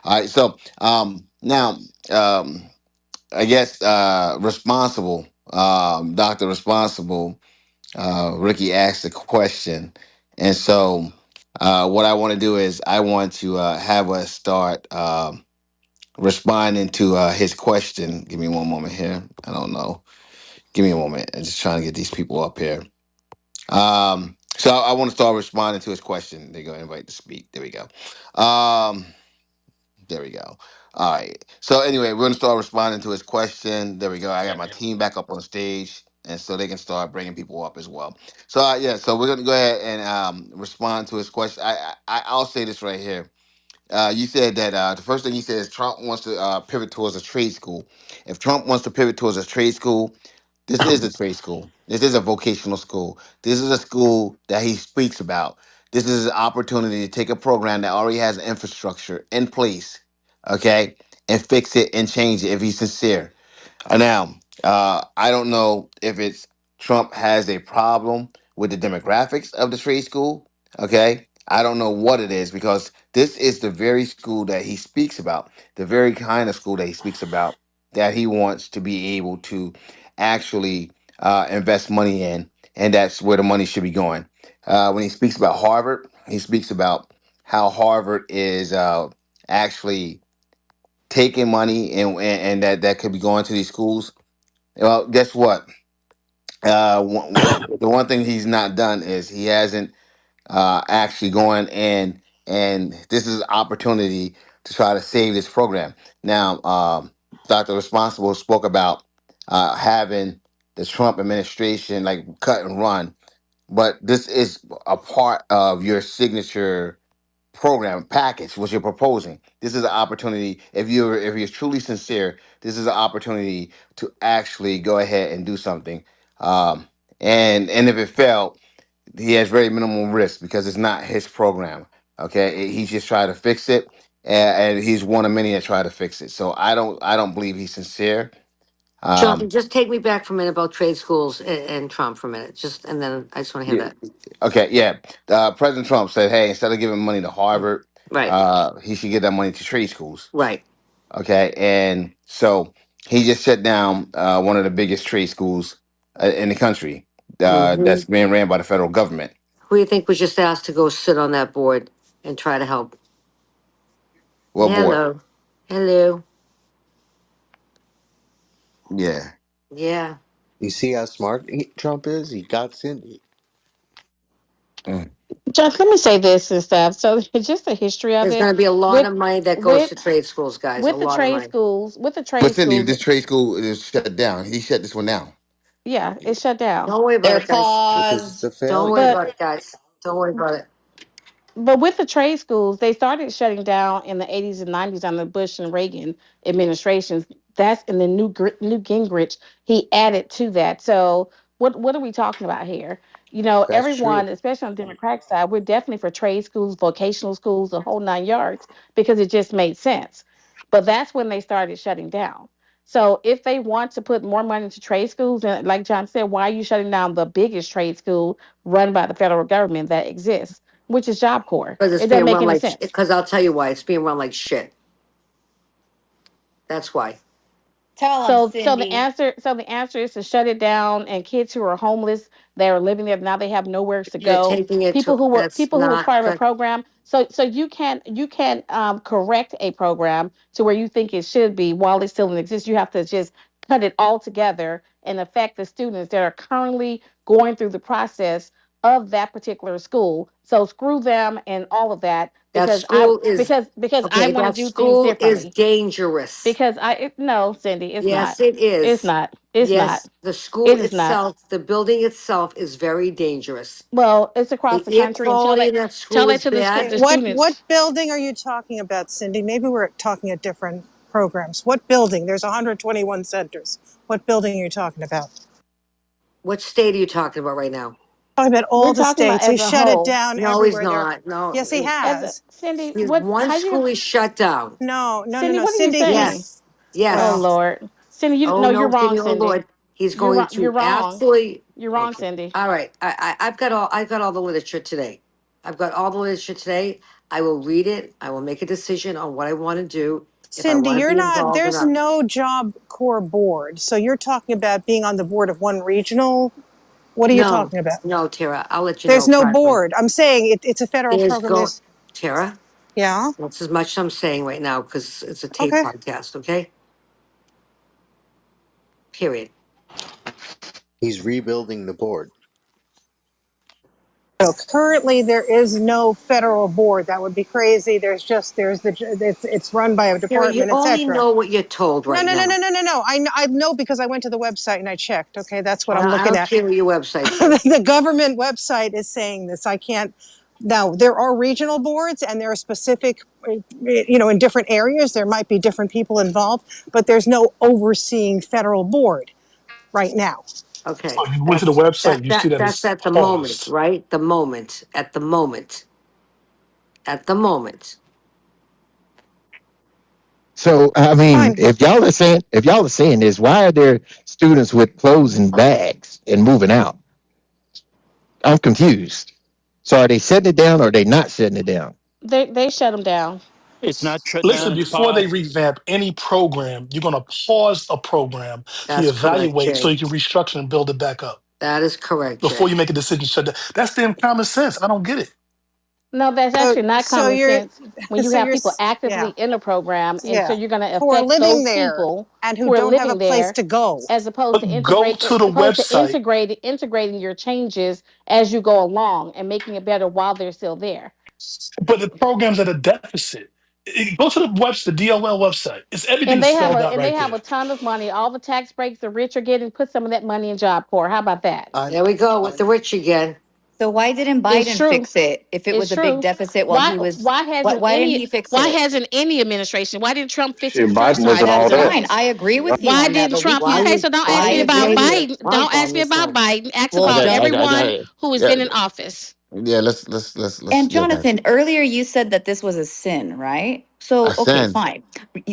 All right. So now I guess responsible, Doctor Responsible, Ricky asked a question, and so what I want to do is I want to have us start responding to his question. Give me one moment here. I don't know. Give me a moment. I'm just trying to get these people up here. So I want to start responding to his question. There you go. Invite to speak. There we go. Um, there we go. All right. So anyway, we're gonna start responding to his question. There we go. I got my team back up on stage, and so they can start bringing people up as well. So yeah, so we're gonna go ahead and respond to his question. I'll say this right here. You said that the first thing you said is Trump wants to pivot towards a trade school. If Trump wants to pivot towards a trade school, this is a trade school. This is a vocational school. This is a school that he speaks about. This is an opportunity to take a program that already has infrastructure in place, okay, and fix it and change it if he's sincere. Now, I don't know if it's Trump has a problem with the demographics of the trade school. Okay. I don't know what it is because this is the very school that he speaks about, the very kind of school that he speaks about that he wants to be able to actually invest money in. And that's where the money should be going. When he speaks about Harvard, he speaks about how Harvard is actually taking money and that could be going to these schools. Well, guess what? The one thing he's not done is he hasn't actually going and this is an opportunity to try to save this program. Now, Dr. Responsible spoke about having the Trump administration like cut and run, but this is a part of your signature program package what you're proposing. This is an opportunity if you're truly sincere, this is an opportunity to actually go ahead and do something. um and if it failed, he has very minimal risk because it's not his program. Okay, he's just trying to fix it, and he's one of many that try to fix it. So I don't believe he's sincere. Sharpen, um just take me back for a minute about trade schools and Trump for a minute. Just and then I just want to hear yeah, that. okay, yeah. President Trump said, hey, instead of giving money to Harvard, Right, he should give that money to trade schools. right. Okay, and so he just shut down one of the biggest trade schools in the country Hmm. that's being ran by the federal government. Who do you think was just asked to go sit on that board and try to help? What board? Hello, hello. Yeah. Yeah, You see how smart Trump is? He got Cindy. Mm. Just let me say this and stuff. So just the history of there's it going to be a lot with of money that goes with to trade schools, guys. A with the lot of trade money. schools, But Cindy, this trade school is shut down. He shut this one down. yeah, it's shut down. Don't worry about it, guys. Because it's AirPods. a Don't worry failure. But about it, guys. Don't worry about it. with the trade schools, they started shutting down in the 80s and 90s under Bush and Reagan administrations. That's in the new Gingrich. He added to that. So what are we talking about here? You know, That's true. everyone, especially on the Democratic side, we're definitely for trade schools, vocational schools, the whole 9 yards, because it just made sense. But that's when they started shutting down. So if they want to put more money into trade schools, and like John said, why are you shutting down the biggest trade school run by the federal government that exists, which is Job Corps? Because it's It doesn't being make run any like. sense. Because I'll tell you why. It's being run like shit. That's why. Tell them, So Cindy. the answer is to shut it down, and kids who are homeless, they are living there now, they have nowhere to You're go. taking it People to. who were That's people who were not. part of a That, program. So you can correct a program to where you think it should be while it still exists. You have to just cut it all together and affect the students that are currently going through the process of that particular school. So screw them and all of that, that because I school is. because I Okay, want to that do things school is differently. dangerous. Because no, Cindy, it's Yes, not. it It's is. not. It's not. Yes, the school It is not. itself, the building itself is very dangerous. Well, it's across The the air country, and quality in that tell school that is to Okay, bad. the what students. building are you talking about, Cindy? Maybe we're talking at different programs. What building? There's 121 centers. What building are you talking about? What state are you talking about right now? Talking about We're all the talking about states. He as a shut it whole. down No, he's everywhere there. not. No, Yes, he As a has. Cindy, he's what? one How you? school is shut down. No, no, no, Cindy, no. what are you Cindy, saying? Yes, Oh well, yes. Lord, Cindy, you Oh no, you're no, give wrong, me, oh Cindy. Lord. He's You're going wrong. You're to wrong. absolutely. You're wrong, Okay, Cindy. all right. I've got all the literature today. I've got all the literature today. I will read it. I will make a decision on what I want to do. If I Cindy, want to you're be not, involved or there's not. no Job Corps board. So you're talking about being on the board of one regional. What are you No, talking about? no, Tara. I'll let you There's know no privately. board. I'm saying it's a federal There's program. go, There's, Tara. yeah, That's as much as I'm saying right now because it's a tape okay. podcast. Okay. Period. He's rebuilding the board. So currently, there is no federal board. That would be crazy. It's run by a Tara, you department, only etc. know what you're told No, right no, no, now. no, no, no, no. I know because I went to the website and I checked. Okay, that's what I'm I looking don't at. care what your website says. The government website is saying this. I can't. Now there are regional boards and there are specific, in different areas there might be different people involved, but there's no overseeing federal board right now. Okay, So you went to the website, you see that that's it's at the moment, paused. right? The moment, at the moment. So I mean, Fine. if y'all are saying this, why are there students with clothes in bags and moving out? I'm confused. So are they setting it down or are they not setting it down? They shut them down. It's not shut down, Listen, it's before they paused. revamp any program, you're going to pause a program to That's correct, evaluate so Jay. you can restructure and build it back up That is correct, before Jay. you make a decision to shut down. That's damn common sense. I don't get it. No, that's So actually not so common you're sense when you so have you're people actively yeah, in the program. And so yeah, you're going to who are affect living those there people and who who are don't have a living place there to go. as opposed to But go to the website. integrating your changes as you go along and making it better while they're still there. But the program's at a deficit. Go to the website, the DOL website. It's everything spelled out They right have there. a ton of money. All the tax breaks the rich are getting, put some of that money in Job Corps. How about that? I'm, There we go with the rich again. So why didn't It's Biden true. fix it if it It's was a big true. deficit while Why he was why hasn't why didn't any he fix why it? hasn't any administration? Why didn't Trump fix it Shit, the first Biden time wasn't he all That's was in that. fine. office? I agree with you Why on that, didn't but we Trump? Why Okay, you so don't why ask I me you about agree. blaming Biden. Don't Trump on ask me this about one? Biden. Ask Well, about I got everyone it. who has Yeah, been in office. yeah. Let's and yeah, guys. Jonathan, earlier you said that this was a sin, right? So, okay, Ascend. fine.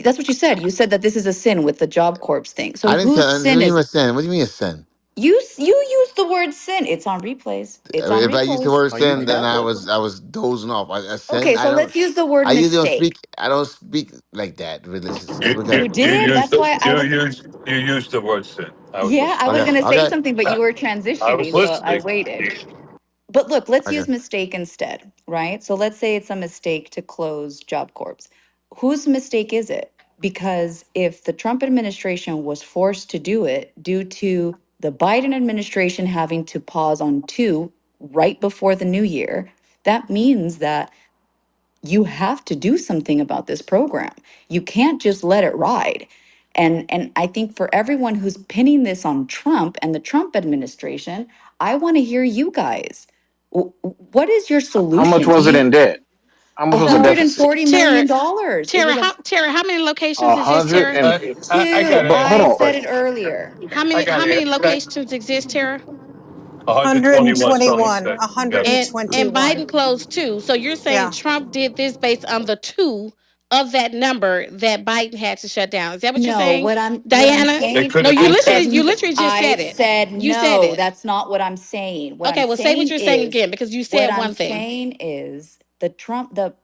That's what you said. You said that this is a sin with the Job Corps thing. So I didn't whose tell. What do sin you is mean it? ascend? What do you mean ascend? You used the word sin. It's on replays. I It's mean, on if I used the replays. word are you sin, then I Catholic? was dozing off. Ascend. Okay, I so don't. let's use the word I usually don't mistake. speak. I don't speak like that religiously. You, Okay. you, You you did? used That's why I was you used the word sin. I was yeah, listening. I was Okay. going to say Okay. something but Uh, you were I was transitioning, so I listening. waited. But look, let's use okay. mistake instead, right? So let's say it's a mistake to close Job Corps. Whose mistake is it? Because if the Trump administration was forced to do it due to the Biden administration having to pause on two right before the new year, that means that you have to do something about this program. You can't just let it ride. And I think for everyone who's pinning this on Trump and the Trump administration, I want to hear you guys. What is your How much solution? Do was it in you debt? How much a was the hundred and deficit? forty Tara, million dollars? It was a How many locations A exist, hundred Tara? and I got two. it. but hold I on. said it earlier. I got How many it. locations exist, Tara? 121 something 121, state. Yes. And 121. Biden closed two. So you're saying Yeah. Trump did this based on the two of that number that Biden had to shut down. Is that what you're No, saying, what I'm Diana? They saying, could No, have I just said said you literally just I said it. said You said no. it. That's not what I'm saying. Okay, well say what you're saying again because you What said I'm one thing. saying is the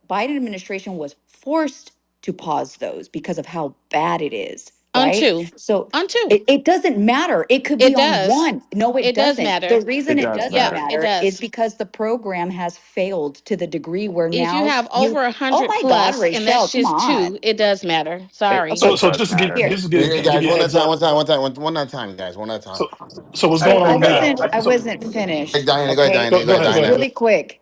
Biden administration was forced to pause those because of how bad it is, On right? two. So On two. it doesn't matter. It could be It on does. one. No, it It does doesn't. The matter. reason It it does doesn't Yeah, matter. it matter is does. because the program has failed to the degree where If you now have you, over a oh hundred my God, plus and that's Rachel, come just on. two, it does matter. It, Sorry. So it so does just to give matter. Here. just to Hey, give guys, you a one at a heads time. up. One at a time, guys. One at a time. So what's going I on wasn't now? I So wasn't Hey, finished. Diana, go ahead, Okay. Diana. Go go ahead, ahead, go Diana. ahead. Really quick.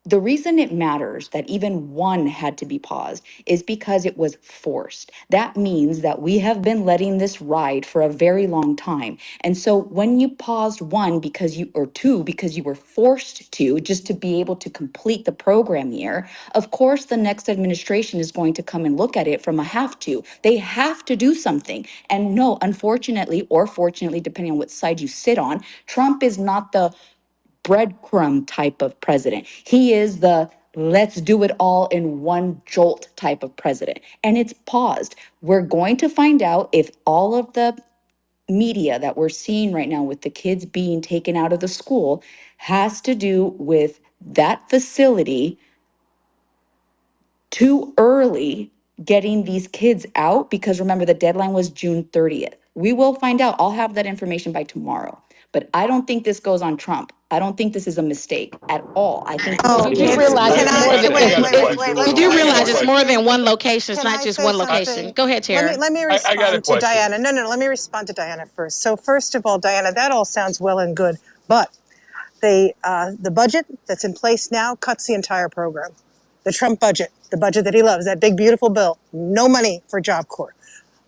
The reason it matters that even one had to be paused is because it was forced. That means that we have been letting this ride for a very long time. And so when you paused one because you, or two because you were forced to, just to be able to complete the program year, of course, the next administration is going to come and look at it from a have to. They have to do something. And no, unfortunately, or fortunately, depending on what side you sit on, Trump is not the breadcrumb type of president. He is the let's do it all in one jolt type of president. And it's paused. We're going to find out if all of the media that we're seeing right now with the kids being taken out of the school has to do with that facility too early getting these kids out, because remember the deadline was June 30th. We will find out. I'll have that information by tomorrow. But I don't think this goes on Trump. I don't think this is a mistake at all. I think this But is Oh, you do it's, realize can it's I, more I, than I wait, got a wait, wait, question. wait, you let me, do can I I got a say realize it's more question. something? than one location. It's Can not I just say one I, location. something? Go ahead, Tara. Let me I got a respond to question. Diana. No, no, let me respond to Diana first. So first of all, Diana, that all sounds well and good, but the budget that's in place now cuts the entire program. The Trump budget, the budget that he loves, that big beautiful bill, no money for Job Corps,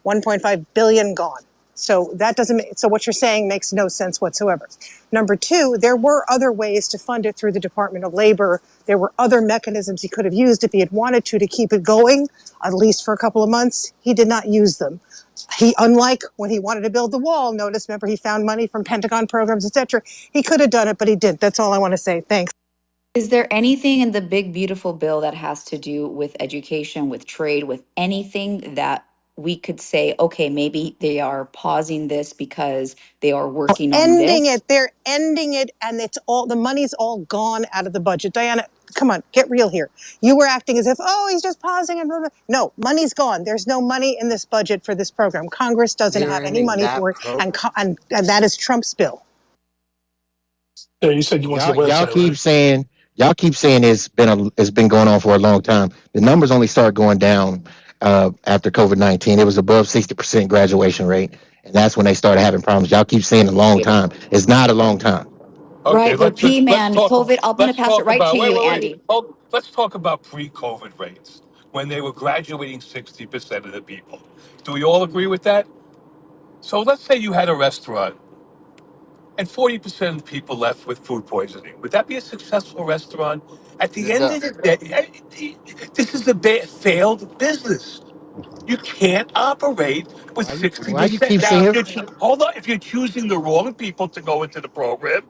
1.5 billion gone. So that doesn't make, so what you're saying makes no sense whatsoever. Number two, there were other ways to fund it through the Department of Labor. There were other mechanisms he could have used if he had wanted to keep it going, at least for a couple of months. He did not use them. He, unlike when he wanted to build the wall, notice, remember, he found money from Pentagon programs, etc. He could have done it, but he didn't. That's all I want to say. Thanks. Is there anything in the big, beautiful bill that has to do with education, with trade, with anything that we could say, okay, maybe they are pausing this because they are working on Ending this? it. They're ending it, and it's all the money's all gone out of the budget. Diana, come on, get real here. You were acting as if, oh, he's just pausing and blah, blah. No, money's gone. There's no money in this budget for this program. Congress doesn't They're have any ending money that for it, program. and that is Trump's bill. Yeah, you said you went to the Y'all website, keep right? saying it's been going on for a long time. The numbers only start going down after COVID-19. It was above 60% graduation rate, and that's when they started having problems. Y'all keep saying a long time. It's not a long time. Okay, Right, but P let's man, talk. COVID, I'm gonna Let's pass it talk right about. to Wait, you, wait, wait. Andy. Oh, let's talk about pre-COVID rates when they were graduating 60% of the people. Do we all agree with that? So let's say you had a restaurant and 40% of the people left with food poisoning. Would that be a successful restaurant? At the end of the day, this is a failed business. You can't operate with Why you 60%. keep Now, if saying? you're hold on, if you're choosing the wrong people to go into the program,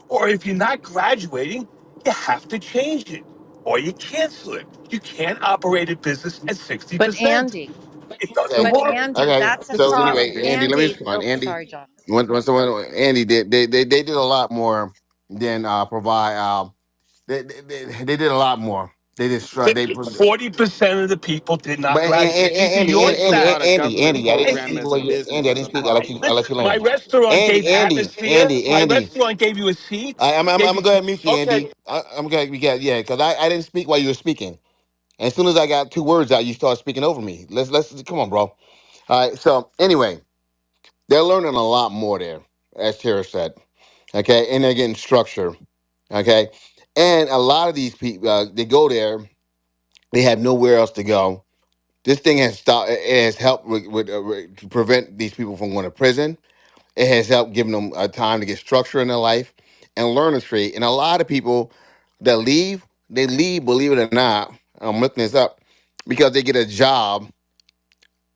or if you're not graduating, you have to change it, or you cancel it. You can't operate a business at But 60%. Andy, It doesn't but Okay. work. Andy, Okay. that's a So pro. anyway, Andy, let me Andy, respond. oh, Andy, sorry, John. when someone Andy did they did a lot more than provide. They did a lot more. They just they. 40% of the people did But not graduate. These are Andy, your What's the stats. lot of government Andy, I didn't program speak as for a you. Andy, business I as didn't a speak. profit? I let you My land. restaurant gave atmosphere. My Andy. restaurant gave you a seat. I'm Gave gonna you, go ahead and mute you, okay. Andy. I'm gonna yeah, because I didn't speak while you were speaking. And as soon as I got two words out, you start speaking over me. Let's come on, bro. All right. So anyway, they're learning a lot more there, as Tara said. Okay, and they're getting structure. Okay, and a lot of these people they go there, they have nowhere else to go. This thing has stopped. It has helped to prevent these people from going to prison. It has helped giving them a time to get structure in their life and learn a trade. And a lot of people that leave, they leave, believe it or not. I'm looking this up because they get a job,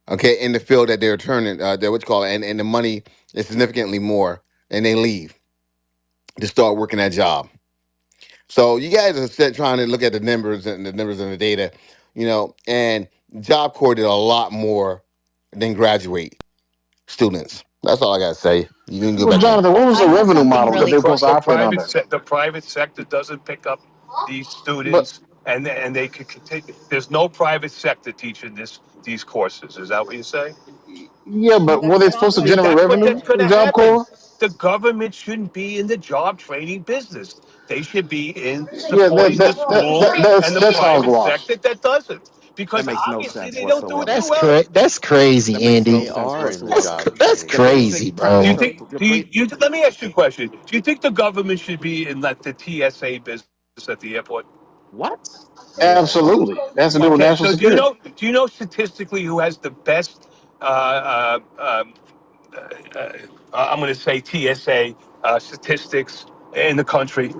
okay, in the field that they're turning, they're what you call it, and the money is significantly more, and they leave to start working that job. So you guys are trying to look at the numbers and the data, and Job Corps did a lot more than graduate students. That's all I gotta say. You can go Well, back on. Jonathan, what was I the have revenue something model that really they were quick. supposed to operate under? The private sector doesn't pick up these But students, and they could continue. There's no private sector teaching these courses. Is that what you say? yeah, but were That's they not supposed to what he generate That's what said. revenue that's going through to Job happen. Corps? The government shouldn't be in the job training business. They should be in Yeah, supporting the schools and the that's private hogwash. sector that doesn't, That because makes no obviously sense they don't do it whatsoever. too well. That's That crazy, makes no Andy. They sense are are in the whatsoever. job That's training The business. crazy, basic Do you bro. premise. think? Let me ask you a question. Do you think the government should be in like the TSA business at the airport? What? Yeah. Absolutely. It has to do with Okay. national So security. do you know statistically who has the best? Uh, uh, um, I'm going to say TSA statistics in the country.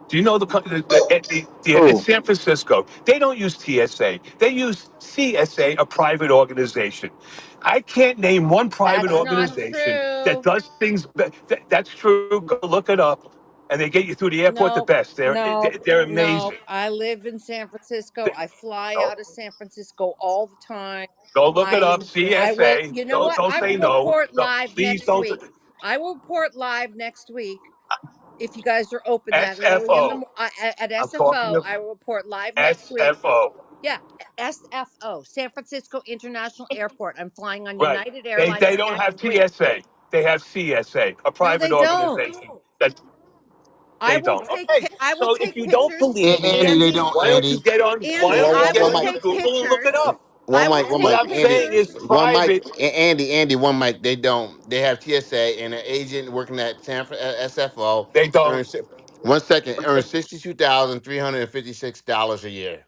Do you know it's Who? San Francisco? They don't use TSA. They use CSA, a private organization. I can't name one private That's not organization that true. does things. That's true. Go look it up, and they get you through the airport the No, best. no, They're no. amazing. I live in San Francisco. I fly Go, out of San Francisco all the time. go look it up. I will, CSA. you know what? Don't I say will no. report No, live please next don't. week. I will report live next week if you guys are open that early in the SFO. at I'm talking SFO. of I will report live next week. SFO. Yeah, SFO, San Francisco International Airport. I'm flying on Right. United They Airlines don't next have week. TSA. They have CSA, a No, private they don't. organization. That I they will don't. take Okay. I will So if take you don't pictures. believe me, Andy, they Andy, don't. why don't you Andy, get on? Why Andy, don't you I one, get will one on mic, take Google and look it pictures. up? I will one What take mic, I'm Andy, saying is pictures. one mic, private. Andy, one mic. They don't. They have TSA and an agent working at SFO They don't. earns 1 second earns $62,356 a year.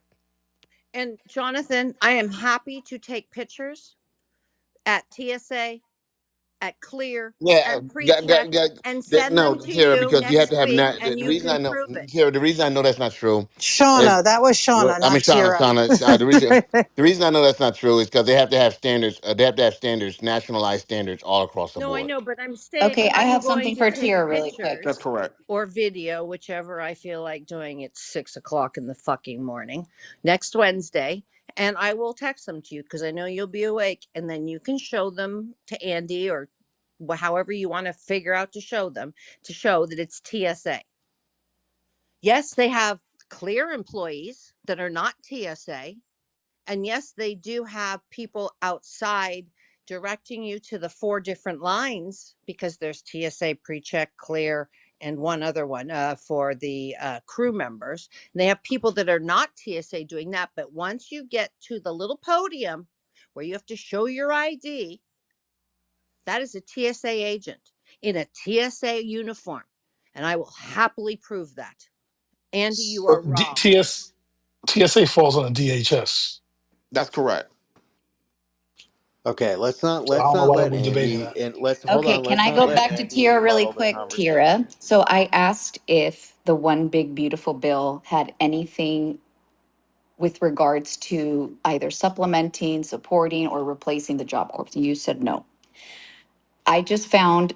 And Jonathan, I am happy to take pictures at TSA, at Clear, Yeah, at PreCheck, and send no, them to Tara, you because you have next to have week, not. and The you reason can I know, prove it. Tara, the reason I know that's not true is, Shauna, that was well, Shauna, I mean, not Tira. the reason I know that's not true is because they have to have standards. They have to have standards, nationalized standards all across the No, I board. know, but I'm saying, Okay, I are you have going something to for take Tira really quick. That's pictures correct. or video, whichever I feel like doing at 6 o'clock in the fucking morning next Wednesday? And I will text them to you because I know you'll be awake, and then you can show them to Andy or however you want to figure out to show them to show that it's TSA. Yes, they have Clear employees that are not TSA. And yes, they do have people outside directing you to the four different lines because there's TSA pre-check, Clear, and one other one for the crew members. And they have people that are not TSA doing that. But once you get to the little podium where you have to show your ID, that is a TSA agent in a TSA uniform. And I will happily prove that. Andy, you are wrong. TSA falls on the DHS. That's correct. Okay, So I don't know let's not why let we're debating Andy that. and let's hold Okay, on. can Let's I not go let back to Andy Tira really muddle the quick, Tira? conversation. So I asked if the one big beautiful bill had anything with regards to either supplementing, supporting, or replacing the Job Corps. And you said no. I just found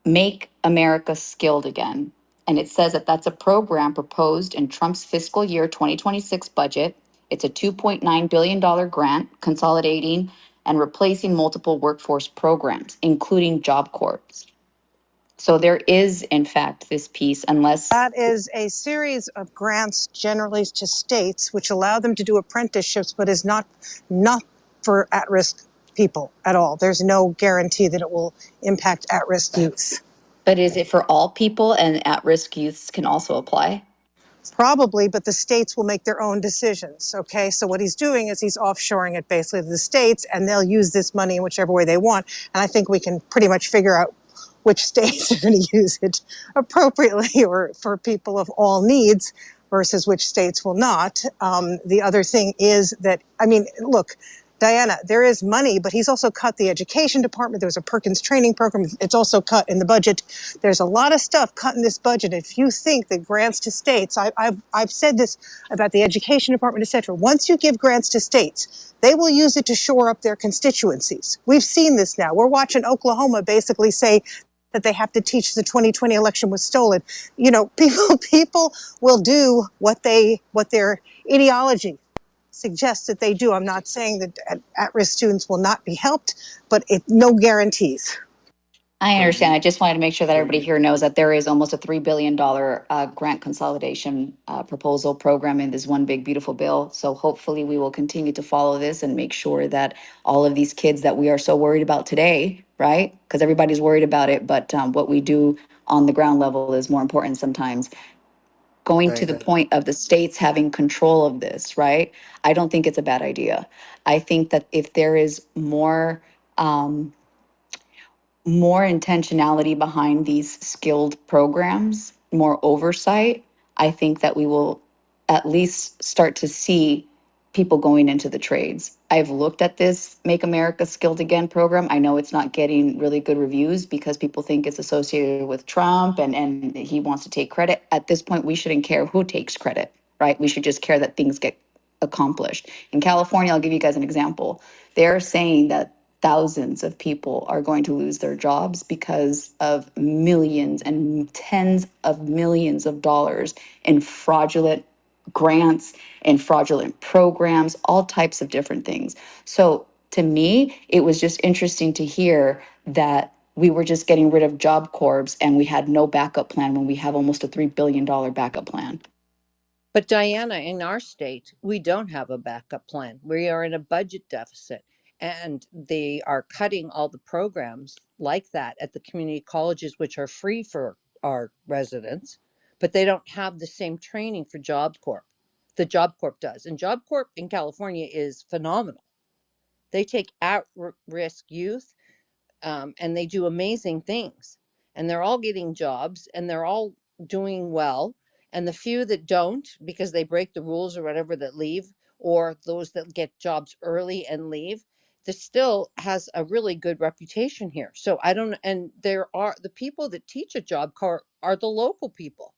Make America Skilled Again. And it says that that's a program proposed in Trump's fiscal year 2026 budget. It's a $2.9 billion grant consolidating and replacing multiple workforce programs, including Job Corps. So there is, in fact, this piece, unless, That is a series of grants generally to states which allow them to do apprenticeships, but is not for at-risk people at all. There's no guarantee that it will impact at-risk youth. but is it for all people and at risk youths can also apply? Probably, but the states will make their own decisions. Okay, so what he's doing is he's offshoring it basically to the states, and they'll use this money in whichever way they want. And I think we can pretty much figure out which states are going to use it appropriately or for people of all needs versus which states will not. The other thing is that, I mean, look, Diana, there is money, but he's also cut the education department. There was a Perkins training program. It's also cut in the budget. There's a lot of stuff cut in this budget. If you think that grants to states, I've said this about the education department, et cetera. Once you give grants to states, they will use it to shore up their constituencies. We've seen this now. We're watching Oklahoma basically say that they have to teach the 2020 election was stolen. You know, people will do what their ideology suggests that they do. I'm not saying that at-risk students will not be helped, but no guarantees. I So understand. you, I just wanted to make sure that so everybody you, here knows that there is almost a $3 billion grant consolidation proposal program in this one big beautiful bill. So hopefully we will continue to follow this and make sure that all of these kids that we are so worried about today, right? Because everybody's worried about it, but what we do on the ground level is more important sometimes. Going to thank the you. point of the states having control of this, right? I don't think it's a bad idea. I think that if there is more intentionality behind these skilled programs, more oversight, I think that we will at least start to see people going into the trades. I've looked at this Make America Skilled Again program. I know it's not getting really good reviews because people think it's associated with Trump and he wants to take credit. At this point, we shouldn't care who takes credit, right? We should just care that things get accomplished. In California, I'll give you guys an example. They're saying that thousands of people are going to lose their jobs because of millions and tens of millions of dollars in fraudulent grants and fraudulent programs, all types of different things. So to me, it was just interesting to hear that we were just getting rid of job corps and we had no backup plan when we have almost a $3 billion backup plan. But Diana, in our state, we don't have a backup plan. We are in a budget deficit, and they are cutting all the programs like that at the community colleges, which are free for our residents, but they don't have the same training for Job Corps. The Job Corps does, and Job Corps in California is phenomenal. They take at-risk youth, and they do amazing things, and they're all getting jobs and they're all doing well, and the few that don't because they break the rules or whatever that leave, or those that get jobs early and leave, this still has a really good reputation here. So I don't, and there are the people that teach a job corps are the local people,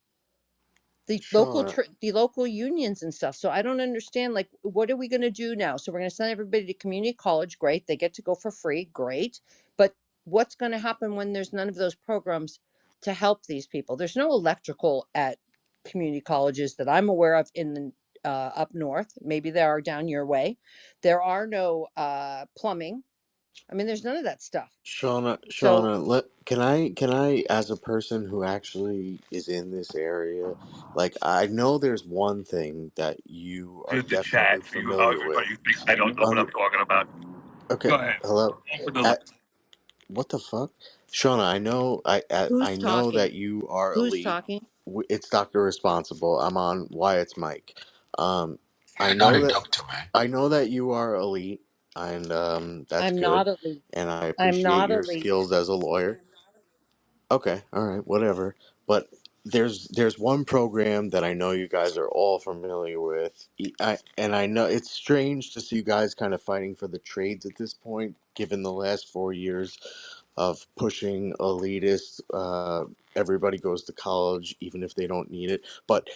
Shauna, the local unions and stuff. So I don't understand, like, what are we going to do now? So we're going to send everybody to community college. Great, they get to go for free. Great, but what's going to happen when there's none of those programs to help these people? There's no electrical at community colleges that I'm aware of in the up north. Maybe there are down your way. There are no plumbing. I mean, there's none of that stuff. So Shauna, as a person who actually is in this area, like I know there's one thing that you are Here's the definitely chat for you. Oh, familiar with. everybody who thinks I don't know what On I'm talking about. Okay, Go ahead. hello. Open the link. At, what the fuck, Shauna? I who's know talking? that you are Who's elite. talking? It's Doctor Responsible. I'm on Wyatt's mic. Um, I I got know it, that doctor, man. I know that you are elite, and that's I'm not good. elite. And I I'm appreciate not your elite. skills as a lawyer. Okay, all right, whatever. But there's one program that I know you guys are all familiar with. And I know it's strange to see you guys kind of fighting for the trades at this point, given the last 4 years of pushing elitist. Everybody goes to college, even if they don't need it. But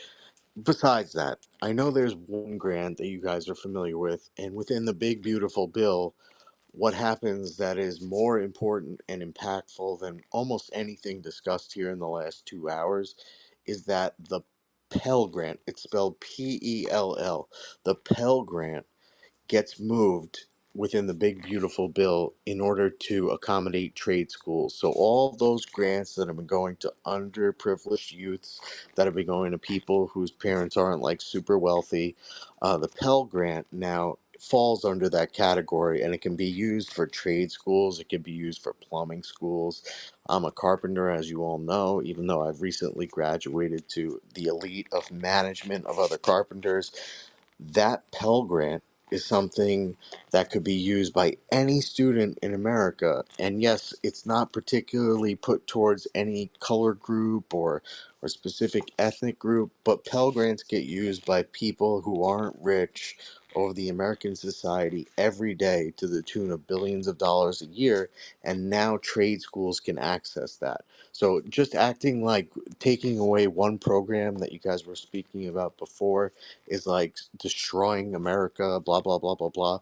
besides that, I know there's one grant that you guys are familiar with, and within the big beautiful bill, what happens that is more important and impactful than almost anything discussed here in the last 2 hours is that the Pell Grant, it's spelled Pell, the Pell Grant gets moved within the big beautiful bill in order to accommodate trade schools. So all those grants that have been going to underprivileged youths, that have been going to people whose parents aren't like super wealthy, the Pell Grant now falls under that category, and it can be used for trade schools, it can be used for plumbing schools. I'm a carpenter, as you all know, even though I've recently graduated to the elite of management of other carpenters. That Pell Grant is something that could be used by any student in America. And yes, it's not particularly put towards any color group or specific ethnic group, but Pell Grants get used by people who aren't rich over the American society every day to the tune of billions of dollars a year. And now trade schools can access that. So just acting like taking away one program that you guys were speaking about before is like destroying America, blah, blah, blah, blah, blah.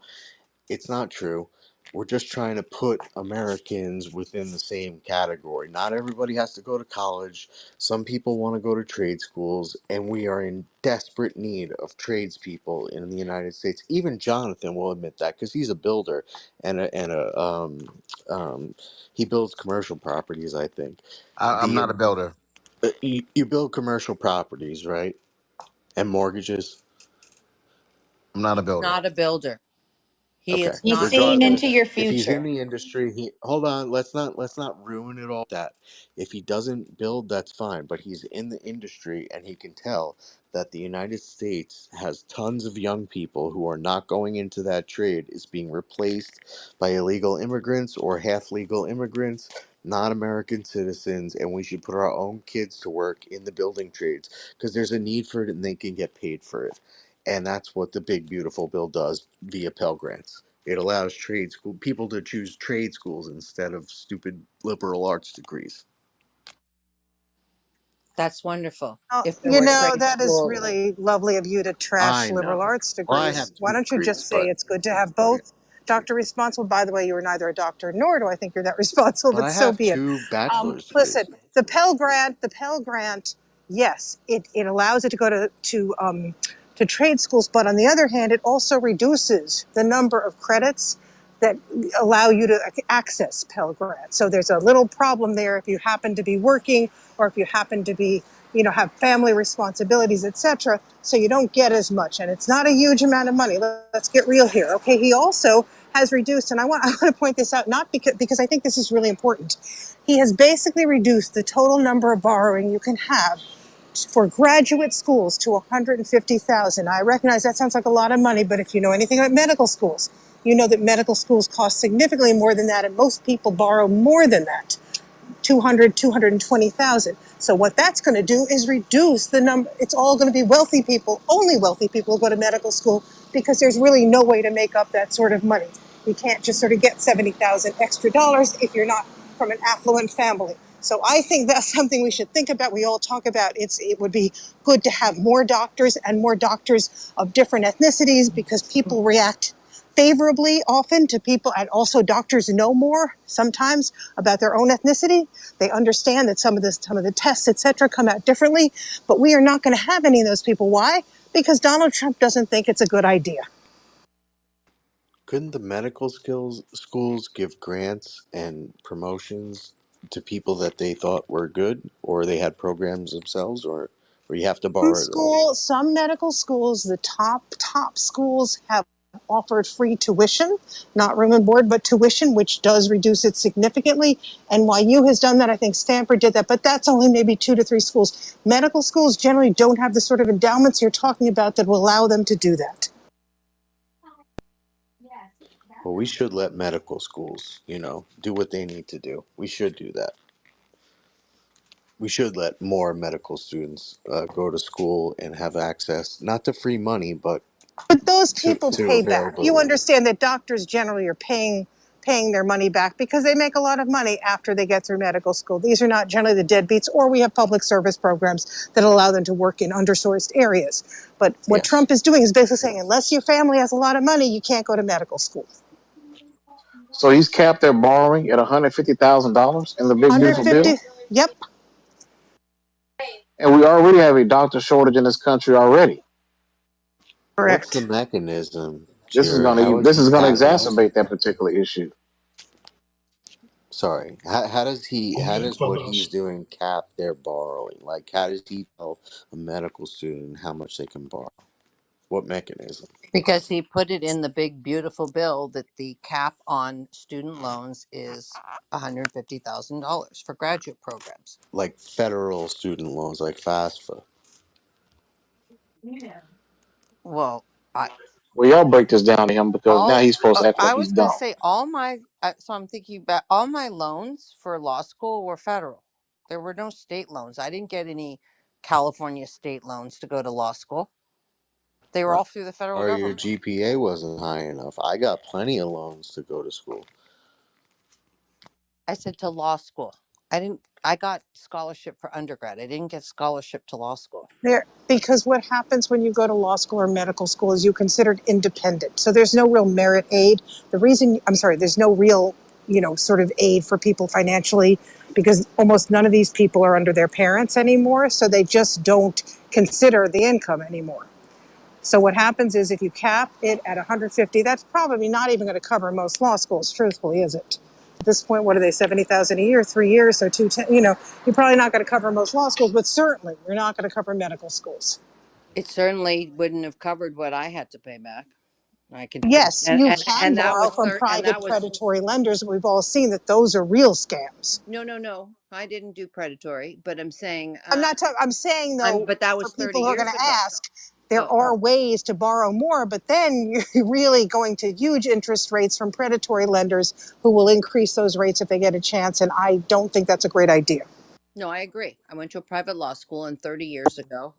It's not true. We're just trying to put Americans within the same category. Not everybody has to go to college. Some people want to go to trade schools, and we are in desperate need of tradespeople in the United States. Even Jonathan will admit that because he's a builder and he builds commercial properties, I think. I'm The not a builder. you build commercial properties, right? And mortgages. I'm not a builder. Not a builder. He Okay. is He's not a seeing into Regardless, builder. your if he's in future. the industry, he hold on. Let's not ruin it all. That if he doesn't build, that's fine. But he's in the industry, and he can tell that the United States has tons of young people who are not going into that trade, is being replaced by illegal immigrants or half legal immigrants, not American citizens, and we should put our own kids to work in the building trades because there's a need for it, and they can get paid for it. And that's what the big beautiful bill does via Pell Grants. It allows trade school people to choose trade schools instead of stupid liberal arts degrees. That's wonderful. If there You were know, trade that is schools, really lovely of you to trash I liberal know. arts Well, I degrees. have Why two don't you degrees, just say but it's good to have both? Dr. Responsible, by the way, you are neither a doctor nor do I think you're that responsible, but but I so have be it. two bachelor's Listen, degrees. the Pell Grant, yes, it allows it to go to trade schools, but on the other hand, it also reduces the number of credits that allow you to access Pell Grant. So there's a little problem there if you happen to be working or if you happen to be have family responsibilities, etc. So you don't get as much, and it's not a huge amount of money. Let's get real here, okay? He also has reduced, and I want to point this out, not because I think this is really important. He has basically reduced the total number of borrowing you can have for graduate schools to 150,000. I recognize that sounds like a lot of money, but if you know anything about medical schools, you know that medical schools cost significantly more than that, and most people borrow more than that. 200, 220,000. So what that's going to do is reduce the number. It's all going to be wealthy people. Only wealthy people go to medical school because there's really no way to make up that sort of money. You can't just sort of get 70,000 extra dollars if you're not from an affluent family. So I think that's something we should think about. We all talk about it would be good to have more doctors and more doctors of different ethnicities because people react favorably often to people, and also doctors know more sometimes about their own ethnicity. They understand that some of the tests, etc., come out differently. But we are not going to have any of those people. Why? Because Donald Trump doesn't think it's a good idea. Couldn't the medical skills schools give grants and promotions to people that they thought were good, or they had programs themselves, or you have to borrow it all? Some medical schools, the top schools have offered free tuition, not room and board, but tuition, which does reduce it significantly. NYU has done that. I think Stanford did that, but that's only maybe 2 to 3 schools. Medical schools generally don't have the sort of endowments you're talking about that will allow them to do that. Well, we should let medical schools, do what they need to do. We should do that. We should let more medical students go to school and have access, not to free money, but But those people to pay back. You availability. understand that doctors generally are paying their money back because they make a lot of money after they get through medical school. These are not generally the deadbeats, or we have public service programs that allow them to work in undersourced areas. But what Yes. Trump is doing is basically saying, unless your family has a lot of money, you can't go to medical school. So he's capped their borrowing at $150,000 in the big beautiful 150, bill, yep, and we already have a doctor shortage in this country already. What's the correct. mechanism, This is Chair? going How to is this he is going to capping it? exacerbate that particular issue. Sorry. How Only in does what he's Clubhouse. doing cap their borrowing? Like, how does he tell a medical student how much they can borrow? What mechanism? Because he put it in the big beautiful bill that the cap on student loans is $150,000 for graduate programs. Like federal student loans, like FAFSA. Well, I Well, y'all break this down to him because now all he's supposed to act like I he's was going to dumb. say all my so I'm thinking about all my loans for law school were federal. There were no state loans. I didn't get any California state loans to go to law school. They were all through the federal Or your government. GPA wasn't high enough. I got plenty of loans to go to school. I said to law school. I didn't. I got scholarship for undergrad. I didn't get scholarship to law school. There, because what happens when you go to law school or medical school is you're considered independent. So there's no real merit aid. I'm sorry, there's no real, sort of aid for people financially because almost none of these people are under their parents anymore. So they just don't consider the income anymore. So what happens is if you cap it at 150, that's probably not even going to cover most law schools, truthfully, is it? At this point, what are they, 70,000 a year, 3 years, so 210, you're probably not going to cover most law schools, but certainly you're not going to cover medical schools. It certainly wouldn't have covered what I had to pay back. I could, Yes, you can and that borrow was from and private that was predatory lenders. We've all seen that those are real scams. no, no, no. I didn't do predatory, but I'm saying, I'm not talking, I'm saying though, but that for was 30 people who are going years to ago. ask, there Oh, are ways to borrow more, but then you're really going to huge interest rates from predatory lenders who will increase those rates if they get a chance. And I don't think that's a great idea. no, I agree. I went to a private law school, and 30 years ago,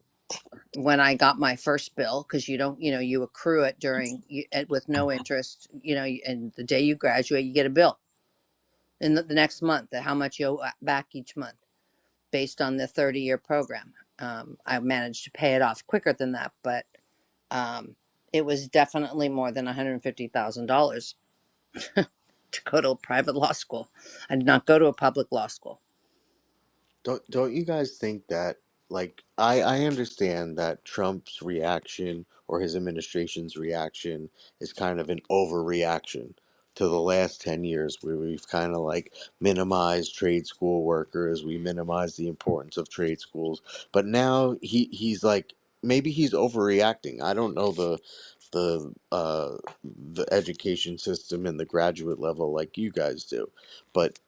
when I got my first bill, because you don't, you accrue it with no interest, and the day you graduate, you get a bill in the next month, how much you owe back each month based on the 30-year program. I managed to pay it off quicker than that, but it was definitely more than $150,000 to go to a private law school. I did not go to a public law school. Don't you guys think that, like, I understand that Trump's reaction or his administration's reaction is kind of an overreaction, to the last 10 years where we've kind of like minimized trade school workers, we minimized the importance of trade schools, but now he's like, maybe he's overreacting. I don't know the education system and the graduate level like you guys do, but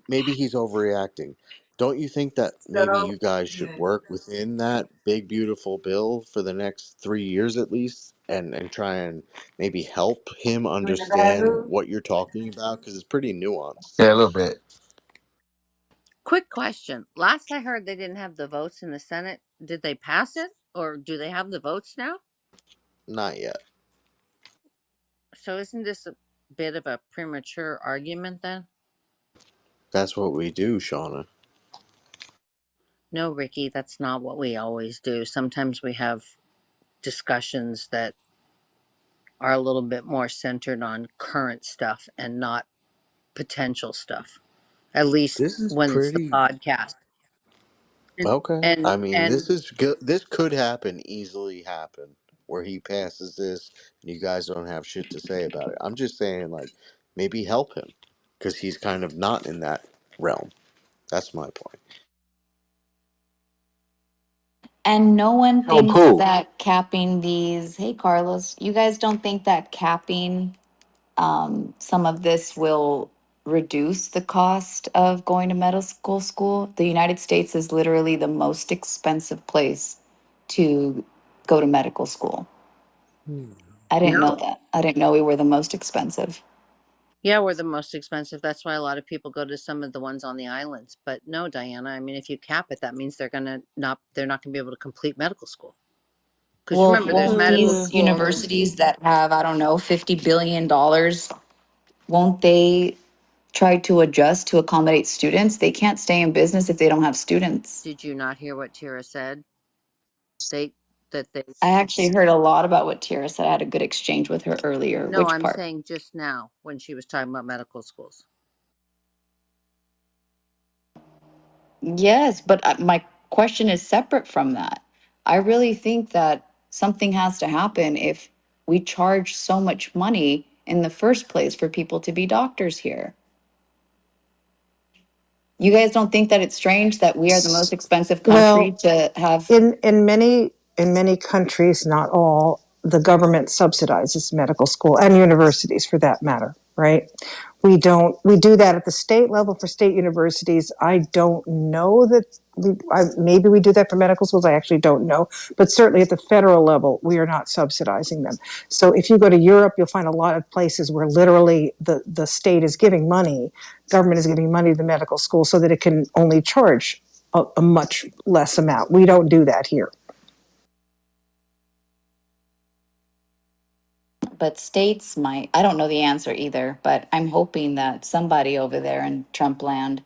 maybe he's overreacting. Don't you think that maybe you guys should work within that big beautiful bill for the next 3 years at least, and try and maybe help him understand what you're talking about, because it's pretty nuanced. Yeah, a little bit. Quick question. Last I heard, they didn't have the votes in the Senate. Did they pass it, or do they have the votes now? Not yet. So isn't this a bit of a premature argument then? That's what we do, Shauna. No, Ricky, that's not what we always do. Sometimes we have discussions that are a little bit more centered on current stuff and not potential stuff. At least This is when it's the pretty podcast. And okay. and I mean, and this is good. This could happen, easily happen, where he passes this and you guys don't have shit to say about it. I'm just saying, like, maybe help him because he's kind of not in that realm. That's my point. And no one Help thinks who? that capping these, hey, Carlos, you guys don't think that capping some of this will reduce the cost of going to medical school? The United States is literally the most expensive place to go to medical school. Hmm. I didn't yeah, know that. I didn't know we were the most expensive. yeah, we're the most expensive. That's why a lot of people go to some of the ones on the islands. But no, Diana, I mean, if you cap it, that means they're not gonna be able to complete medical school. Because Well, remember, there's won't medical these school. universities that have, I don't know, $50 billion, won't they try to adjust to accommodate students? They can't stay in business if they don't have students. Did you not hear what Tira said? They that they I actually heard a lot about what Tara said. I had a good exchange with her earlier. No, Which I'm part? saying just now when she was talking about medical schools. Yes, but my question is separate from that. I really think that something has to happen if we charge so much money in the first place for people to be doctors here. You guys don't think that it's strange that we are the most expensive country Well, to have? in many countries, not all, the government subsidizes medical school and universities for that matter, right? We do that at the state level for state universities. I don't know that maybe we do that for medical schools. I actually don't know, but certainly at the federal level, we are not subsidizing them. So if you go to Europe, you'll find a lot of places where literally the state is giving money, government is giving money to the medical school so that it can only charge a much less amount. We don't do that here. But states might. I don't know the answer either, but I'm hoping that somebody over there in Trump land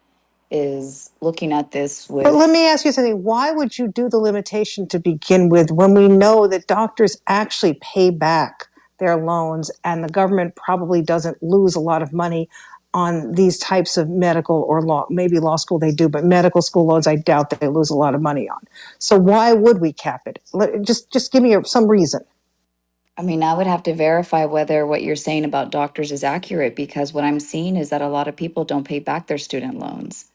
is looking at this But let with. me ask you something. Why would you do the limitation to begin with when we know that doctors actually pay back their loans and the government probably doesn't lose a lot of money on these types of medical or law, maybe law school they do, but medical school loans I doubt they lose a lot of money on. So why would we cap it? Just give me some reason. I mean, I would have to verify whether what you're saying about doctors is accurate, because what I'm seeing is that a lot of people don't pay back their student loans,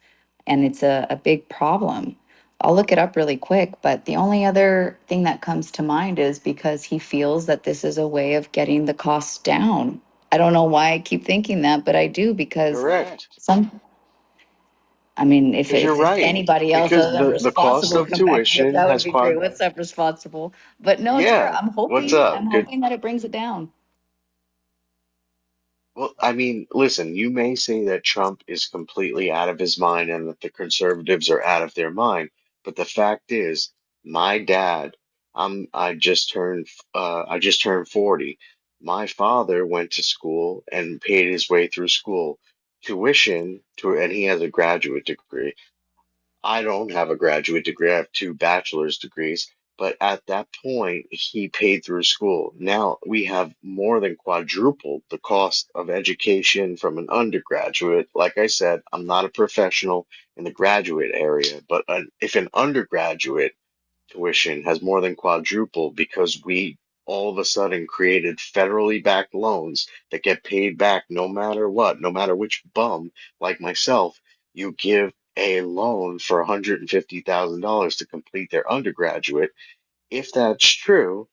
and it's a big problem. I'll look it up really quick, but the only other thing that comes to mind is because he feels that this is a way of getting the costs down. I don't know why I keep thinking that, but I do, because Correct. some, I mean, Because you're if right. anybody else Because other than the cost responsible of can back me up, tuition that would has be great. quad. What's up, responsible? But no, Tara, Yeah. What's I'm up? Good. hoping that it brings it down. Well, I mean, listen, you may say that Trump is completely out of his mind and that the conservatives are out of their mind, but the fact is, my dad, I just turned 40. My father went to school and paid his way through school. Tuition to, and he has a graduate degree. I don't have a graduate degree. I have two bachelor's degrees. But at that point, he paid through school. Now we have more than quadrupled the cost of education from an undergraduate. Like I said, I'm not a professional in the graduate area, but if an undergraduate tuition has more than quadrupled because we all of a sudden created federally backed loans that get paid back no matter what, no matter which bum like myself, you give a loan for $150,000 to complete their undergraduate. If that's true,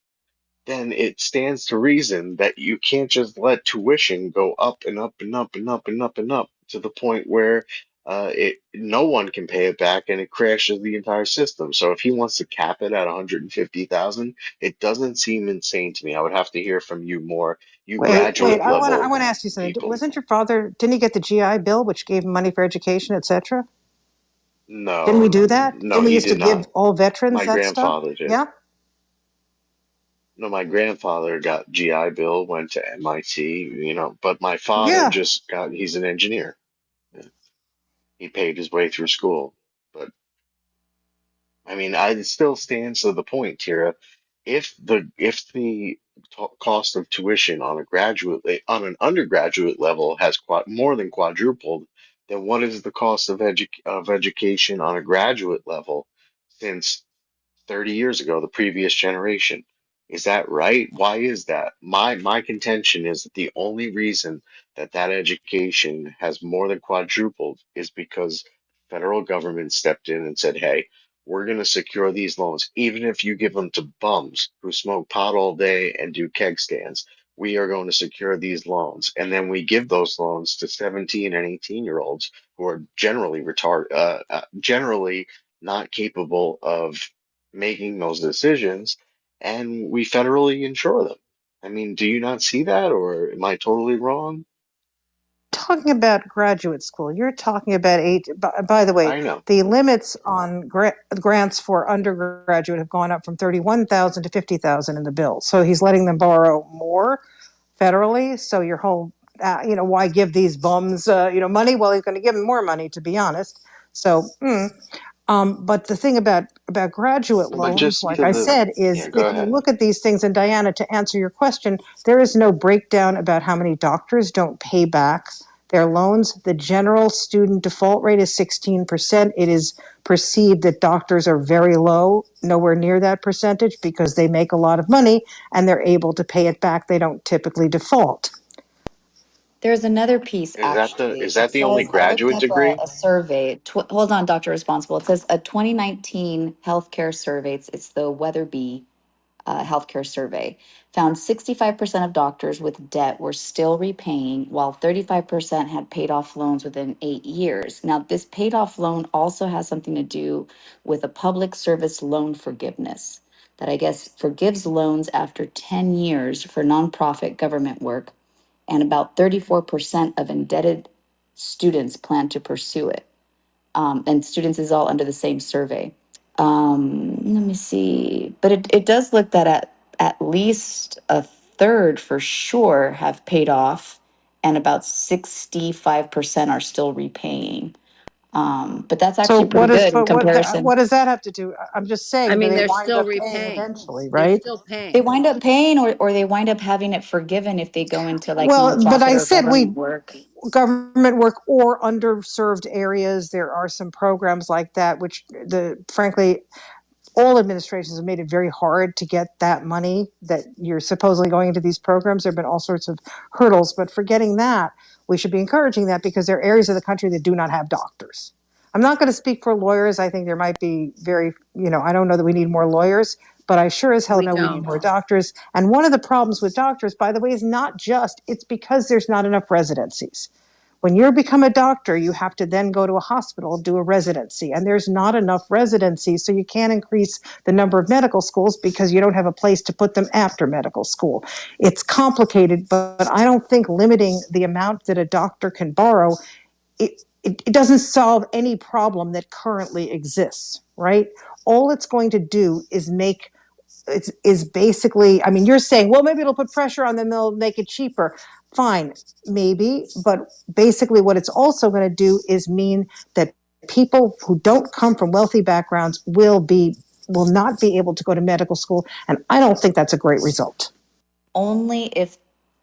then it stands to reason that you can't just let tuition go up and up and up and up and up and up to the point where no one can pay it back and it crashes the entire system. So if he wants to cap it at 150,000, it doesn't seem insane to me. I would have to hear from you more, you Wait. graduate I level want to ask you something. people. Wasn't your father? Didn't he get the GI Bill, which gave him money for education, etc.? Didn't we No, do that? no, Didn't we he used to did give not. all veterans My that stuff? grandfather did. Yeah. No, my grandfather got GI Bill, went to MIT, but my father Yeah. just he's an engineer. He paid his way through school. But I mean, it still stands to the point, Tira. If the cost of tuition on on an undergraduate level has more than quadrupled, then what is the cost of education on a graduate level since 30 years ago, the previous generation? Is that right? Why is that? My contention is that the only reason that that education has more than quadrupled is because federal government stepped in and said, "Hey, we're going to secure these loans, even if you give them to bums who smoke pot all day and do keg stands. We are going to secure these loans." And then we give those loans to 17 and 18-year olds who are generally not capable of making those decisions, and we federally insure them. I mean, do you not see that, or am I totally wrong? Talking about graduate school, you're talking about eight. By the way, I know. the limits on grants for undergraduate have gone up from 31,000 to 50,000 in the bill. So he's letting them borrow more federally. So your whole, why give these bums, money? Well, he's going to give them more money, to be honest. So, but the thing about graduate But loans, just like because I said, yeah, is go if you ahead. look at these things, and Diana, to answer your question, there is no breakdown about how many doctors don't pay back their loans. The general student default rate is 16%. It is perceived that doctors are very low, nowhere near that percentage, because they make a lot of money and they're able to pay it back. They don't typically default. There's another piece Is that the actually. is It that the only says, I looked graduate up degree? a survey. Hold on, Dr. Responsible. It says a 2019 healthcare survey, it's the Weatherby healthcare survey, found 65% of doctors with debt were still repaying, while 35% had paid off loans within 8 years. Now, this paid off loan also has something to do with a public service loan forgiveness that I guess forgives loans after 10 years for nonprofit government work, and about 34% of indebted students plan to pursue it. And students is all under the same survey. Let me see, but it does look that at least a third for sure have paid off, and about 65% are still repaying. But that's So actually pretty good in what comparison. does that have to do? I'm just I saying, do mean, they they're wind still up paying repaying. eventually, They're right? still They paying. wind up paying, or they wind up having it forgiven if they go into like Well, but nonprofit I or said government we work. government work or underserved areas. There are some programs like that, which frankly, all administrations have made it very hard to get that money that you're supposedly going into these programs. There have been all sorts of hurdles, but forgetting that, we should be encouraging that because there are areas of the country that do not have doctors. I'm not going to speak for lawyers. I think there might be I don't know that we need more lawyers, but I sure as hell We know we need don't. more doctors. And one of the problems with doctors, by the way, is not just, it's because there's not enough residencies. When you become a doctor, you have to then go to a hospital, do a residency, and there's not enough residencies, so you can't increase the number of medical schools because you don't have a place to put them after medical school. It's complicated, but I don't think limiting the amount that a doctor can borrow, it doesn't solve any problem that currently exists, right? All it's going to do is make is basically, I mean, you're saying, well, maybe it'll put pressure on them, they'll make it cheaper. Fine, maybe, but basically what it's also going to do is mean that people who don't come from wealthy backgrounds will not be able to go to medical school, and I don't think that's a great result. Only if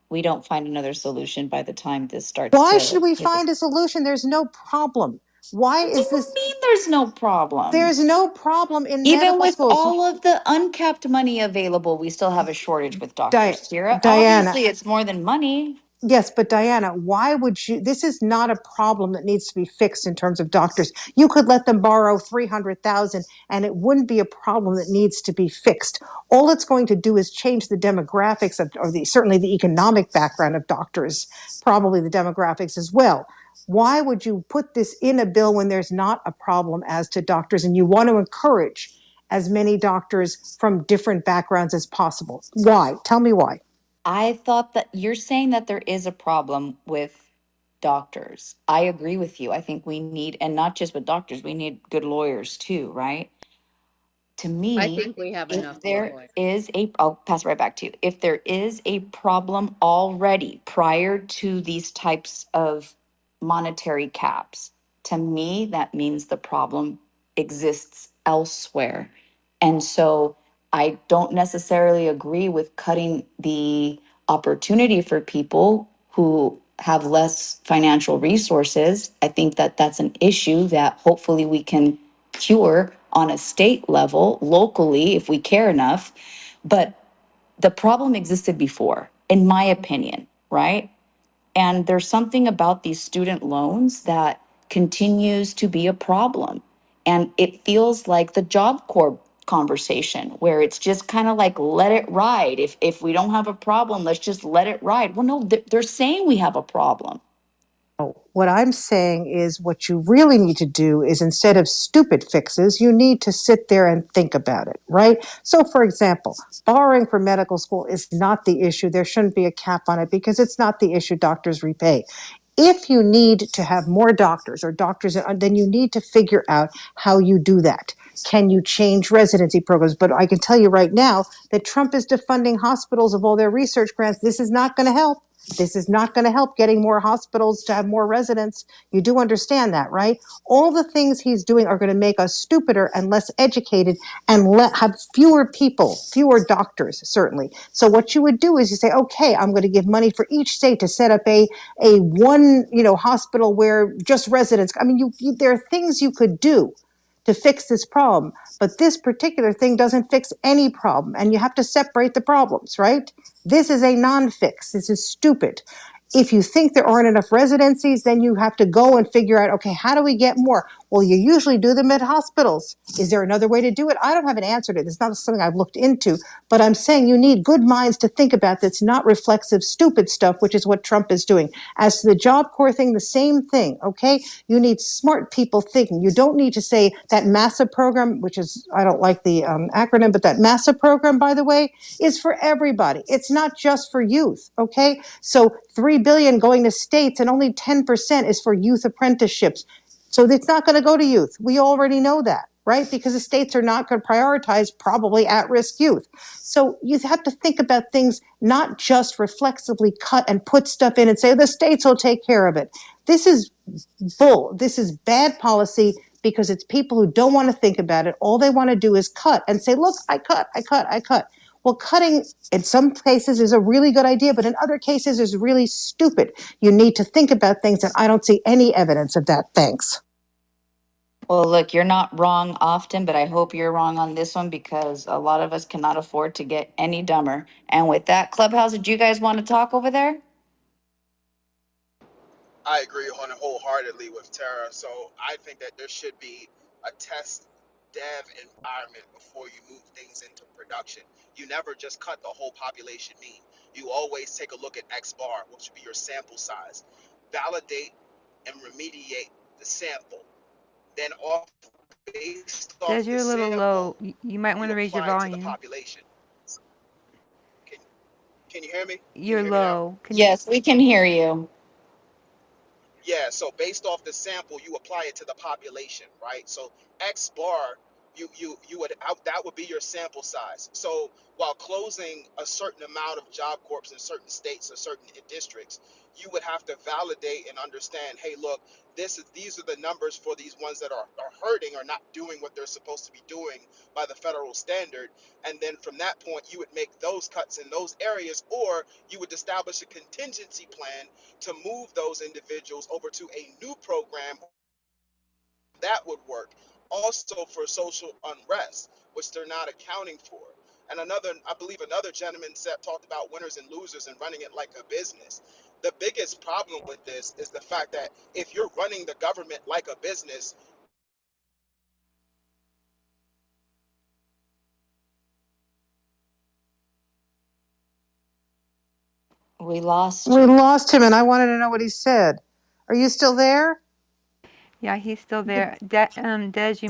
we don't find another solution by the time this starts Why to should we hit the. find a solution? There's no problem. Why What do is you this? mean there's no problem? There's no problem in Even medical with schools. all of the uncapped money available, we still have a shortage with doctors, Tara. Diana, Obviously, it's more than money. yes, but Diana, why would you? This is not a problem that needs to be fixed in terms of doctors. You could let them borrow 300,000 and it wouldn't be a problem that needs to be fixed. All it's going to do is change the demographics of, or certainly the economic background of doctors, probably the demographics as well. Why would you put this in a bill when there's not a problem as to doctors and you want to encourage as many doctors from different backgrounds as possible? Why? Tell me why. I thought that you're saying that there is a problem with doctors. I agree with you. I think we need, and not just with doctors, we need good lawyers too, right? To I me, think we have enough if good there lawyers. is a, I'll pass it right back to you. If there is a problem already prior to these types of monetary caps, to me, that means the problem exists elsewhere. And so I don't necessarily agree with cutting the opportunity for people who have less financial resources. I think that that's an issue that hopefully we can cure on a state level, locally, if we care enough. But the problem existed before, in my opinion, right? And there's something about these student loans that continues to be a problem. And it feels like the Job Corps conversation where it's just kind of like let it ride. If we don't have a problem, let's just let it ride. Well, no, they're saying we have a problem. What I'm saying is what you really need to do is instead of stupid fixes, you need to sit there and think about it, right? So, for example, borrowing for medical school is not the issue. There shouldn't be a cap on it because it's not the issue doctors repay. If you need to have more doctors or doctors, then you need to figure out how you do that. Can you change residency programs? But I can tell you right now that Trump is defunding hospitals of all their research grants. This is not going to help. This is not going to help getting more hospitals to have more residents. You do understand that, right? All the things he's doing are going to make us stupider and less educated and have fewer people, fewer doctors, certainly. So what you would do is you say, okay, I'm going to give money for each state to set up a one, hospital where just residents. I mean, there are things you could do to fix this problem, but this particular thing doesn't fix any problem, and you have to separate the problems, right? This is a non-fix. This is stupid. If you think there aren't enough residencies, then you have to go and figure out, okay, how do we get more? Well, you usually do them at hospitals. Is there another way to do it? I don't have an answer to it. It's not something I've looked into, but I'm saying you need good minds to think about that's not reflexive, stupid stuff, which is what Trump is doing. As to the Job Corps thing, the same thing, okay? You need smart people thinking. You don't need to say that MASSA program, which is, I don't like the acronym, but that MASSA program, by the way, is for everybody. It's not just for youth, okay? So 3 billion going to states and only 10% is for youth apprenticeships. So it's not going to go to youth. We already know that, right? Because the states are not going to prioritize probably at-risk youth. So you have to think about things, not just reflexively cut and put stuff in and say the states will take care of it. This is bull. This is bad policy because it's people who don't want to think about it. All they want to do is cut and say, look, I cut, I cut, I cut. Well, cutting in some cases is a really good idea, but in other cases is really stupid. You need to think about things, and I don't see any evidence of that. Thanks. Well, look, you're not wrong often, but I hope you're wrong on this one because a lot of us cannot afford to get any dumber. And with that, Clubhouse, did you guys want to talk over there? I agree on it wholeheartedly with Tara. So I think that there should be a test dev environment before you move things into production. You never just cut the whole population mean. You always take a look at X bar, which would be your sample size. Validate and remediate the sample. Then based Des, off the you're a little low. sample, You might want you to raise your apply it to the volume. population. Can, can you hear me? Can you You're hear me now? low. Can you? Yes, we can hear you. Yeah, so based off the sample, you apply it to the population, right? So X bar, you would that would be your sample size. So while closing a certain amount of job corps in certain states or certain districts, you would have to validate and understand, hey, look, these are the numbers for these ones that are hurting or not doing what they're supposed to be doing by the federal standard. And then from that point, you would make those cuts in those areas, or you would establish a contingency plan to move those individuals over to a new program That would work. Also for social unrest, which they're not accounting for. And another, I believe another gentleman said, talked about winners and losers and running it like a business. The biggest problem with this is the fact that if you're running the government like a business, We lost. We lost him, and I wanted to know what he said. Are you still there? Yeah, he's still there. Des, Des, you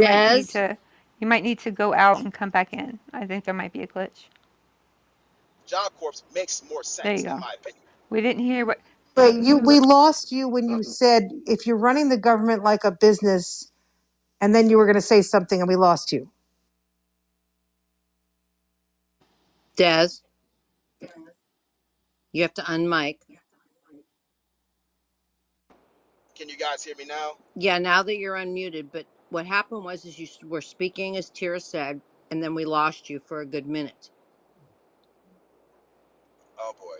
might need to go out and come back in. I think there might be a glitch. Job Corps makes more There you sense, in go. my opinion. We didn't hear what. But we lost you when you said if you're running the government like a business, and then you were going to say something, and we lost you. Des, you have to unmic. Can you guys hear me now? Yeah, now that you're unmuted, but what happened was is were speaking as Tira said, and then we lost you for a good minute. Oh boy.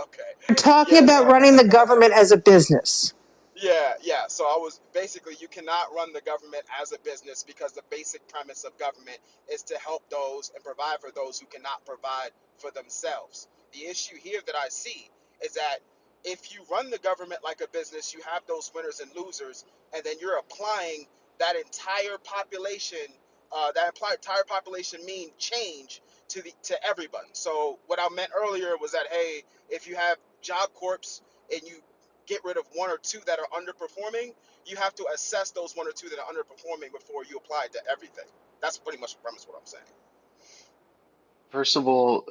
Okay. We're talking Yeah, about no. running the government as a business. Yeah, yeah. So I was basically, you cannot run the government as a business because the basic premise of government is to help those and provide for those who cannot provide for themselves. The issue here that I see is that if you run the government like a business, you have those winners and losers, and then you're applying that entire population, entire population mean change to everybody. So what I meant earlier was that hey, if you have Job Corps and you get rid of one or two that are underperforming, you have to assess those one or two that are underperforming before you apply it to everything. That's pretty much the premise of what I'm saying. First of all,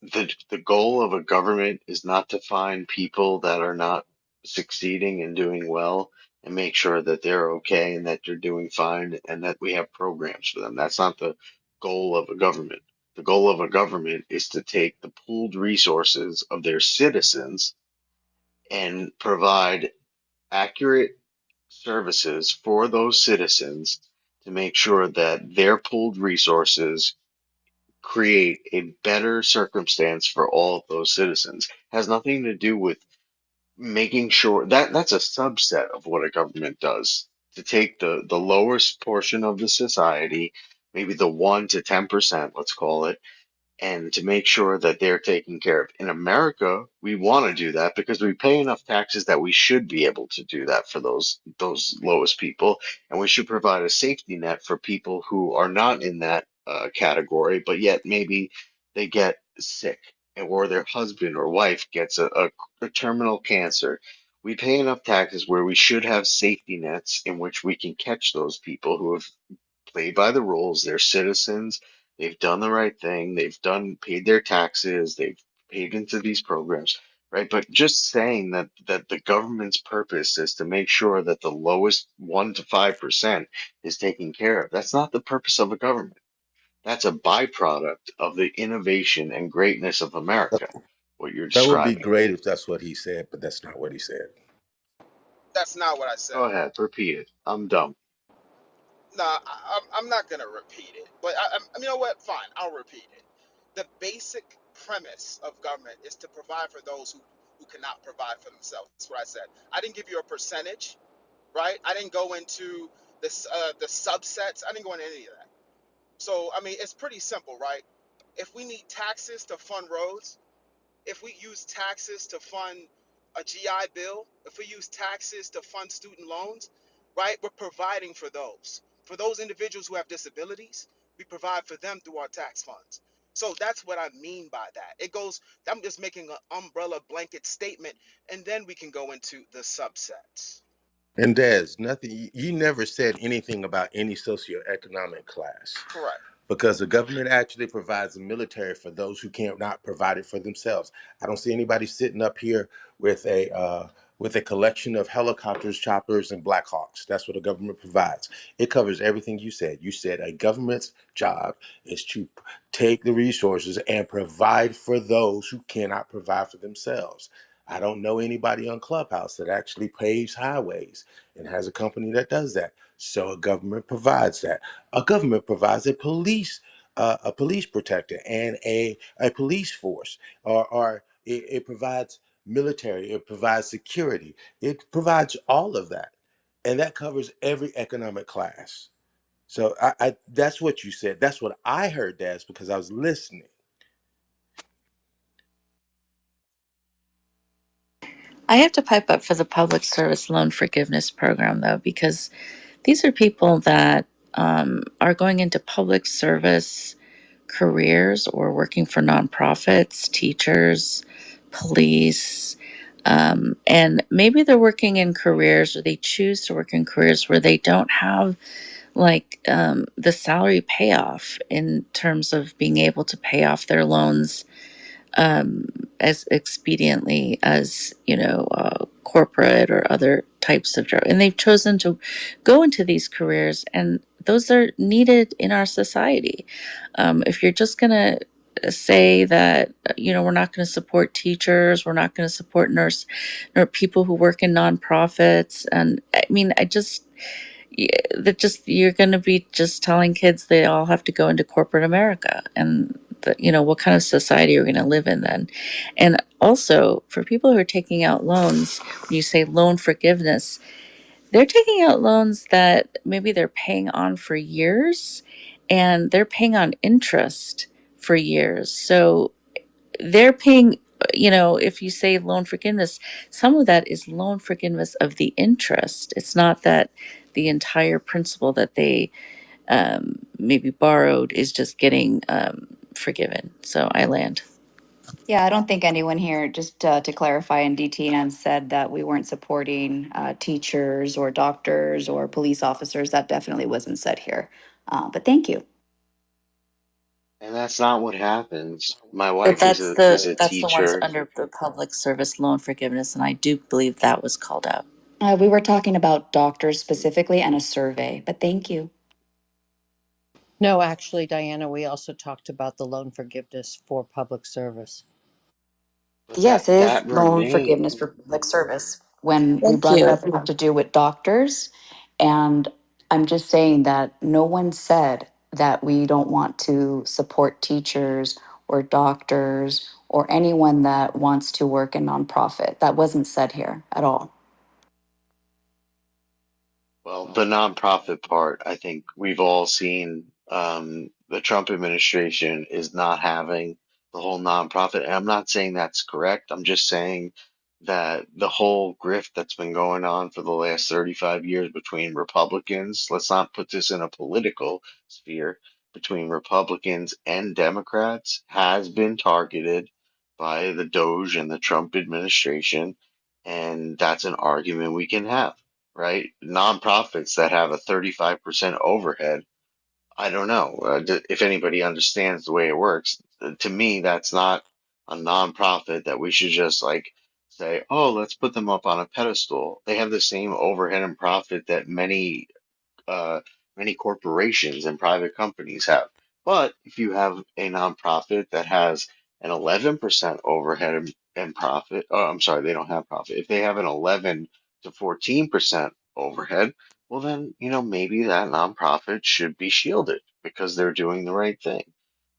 the goal of a government is not to find people that are not succeeding and doing well and make sure that they're okay and that they're doing fine and that we have programs for them. That's not the goal of a government. The goal of a government is to take the pooled resources of their citizens and provide accurate services for those citizens to make sure that their pooled resources create a better circumstance for all of those citizens. Has nothing to do with making sure that that's a subset of what a government does to take the lowest portion of the society, maybe the 1 to 10%, let's call it, and to make sure that they're taken care of. In America, we want to do that because we pay enough taxes that we should be able to do that for those lowest people, and we should provide a safety net for people who are not in that category, but yet maybe they get sick or their husband or wife gets a terminal cancer. We pay enough taxes where we should have safety nets in which we can catch those people who have play by the rules. They're citizens. They've done the right thing. Paid their taxes. They've paid into these programs, right? But just saying that the government's purpose is to make sure that the lowest 1 to 5% is taken care of. That's not the purpose of a government. That's a byproduct of the innovation and greatness of America, what you're That would be describing. great if that's what he said, but that's not what he said. That's not what I Go said. ahead, repeat it. I'm dumb. No, I'm not gonna repeat it. But you know what? Fine, I'll repeat it. The basic premise of government is to provide for those who cannot provide for themselves. That's what I said. I didn't give you a percentage, right? I didn't go into the subsets. I didn't go into any of that. So I mean, it's pretty simple, right? If we need taxes to fund roads, if we use taxes to fund a GI Bill, if we use taxes to fund student loans, right, we're providing for those. For those individuals who have disabilities, we provide for them through our tax funds. So that's what I mean by that. It goes, I'm just making an umbrella blanket statement, and then we can go into the subsets. And Des, nothing. You never said anything about any socioeconomic class. Correct. Because the government actually provides the military for those who can't not provide it for themselves. I don't see anybody sitting up here with a collection of helicopters, choppers, and Black Hawks. That's what the government provides. It covers everything you said. You said a government's job is to take the resources and provide for those who cannot provide for themselves. I don't know anybody on Clubhouse that actually paves highways and has a company that does that. So a government provides that. A government provides a police protector and a police force, or it provides military, it provides security, it provides all of that. and that covers every economic class. So that's what you said. That's what I heard, Daz, because I was listening. I have to pipe up for the public service loan forgiveness program, though, because these are people that are going into public service careers or working for nonprofits, teachers, police, and maybe they're working in careers or they choose to work in careers where they don't have like the salary payoff in terms of being able to pay off their loans um, as expediently as corporate or other types of job, and they've chosen to go into these careers, and those are needed in our society. If you're just going to say that we're not going to support teachers, we're not going to support nurse or people who work in nonprofits, and I mean, I just that just you're going to be just telling kids they all have to go into corporate America, and what kind of society are we going to live in then? And also for people who are taking out loans, when you say loan forgiveness, they're taking out loans that maybe they're paying on for years, and they're paying on interest for years. So they're paying, if you say loan forgiveness, some of that is loan forgiveness of the interest. It's not that the entire principal that they maybe borrowed is just getting forgiven. So I land. Yeah, I don't think anyone here, just to clarify, and DTN said that we weren't supporting teachers or doctors or police officers. That definitely wasn't said here. But thank you. And that's not what happens. My But wife that's is a the ones teacher. under the public service loan forgiveness, and I do believe that was called out. We were talking about doctors specifically and a survey, but thank you. No, actually, Diana, we also talked about the loan forgiveness for public service. But Yes, it is that loan remain forgiveness for public service. When we Thank brought it you. up, it had to do with doctors. And I'm just saying that no one said that we don't want to support teachers or doctors or anyone that wants to work in nonprofit. That wasn't said here at all. well, the nonprofit part, I think we've all seen the Trump administration is not having the whole nonprofit. And I'm not saying that's correct. I'm just saying that the whole grift that's been going on for the last 35 years between Republicans, let's not put this in a political sphere, between Republicans and Democrats has been targeted by the Doge and the Trump administration. And that's an argument we can have, right? Nonprofits that have a 35% overhead. I don't know if anybody understands the way it works. To me, that's not a nonprofit that we should just like say, oh, let's put them up on a pedestal. They have the same overhead and profit that uh, many corporations and private companies have. But if you have a nonprofit that has an 11% overhead and profit, oh, I'm sorry, they don't have profit. If they have an 11 to 14% overhead, well, then, maybe that nonprofit should be shielded because they're doing the right thing.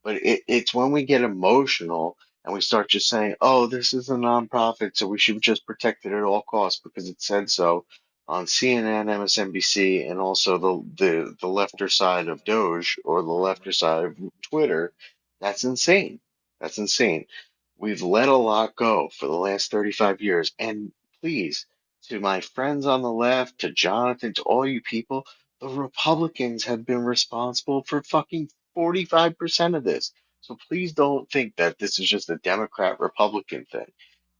But it's when we get emotional and we start just saying, oh, this is a nonprofit, so we should just protect it at all costs because it said so on CNN, MSNBC, and also the lefter side of Doge or the lefter side of Twitter. That's insane. That's insane. We've let a lot go for the last 35 years. And please, to my friends on the left, to Jonathan, to all you people, the Republicans have been responsible for fucking 45% of this. So please don't think that this is just a Democrat Republican thing.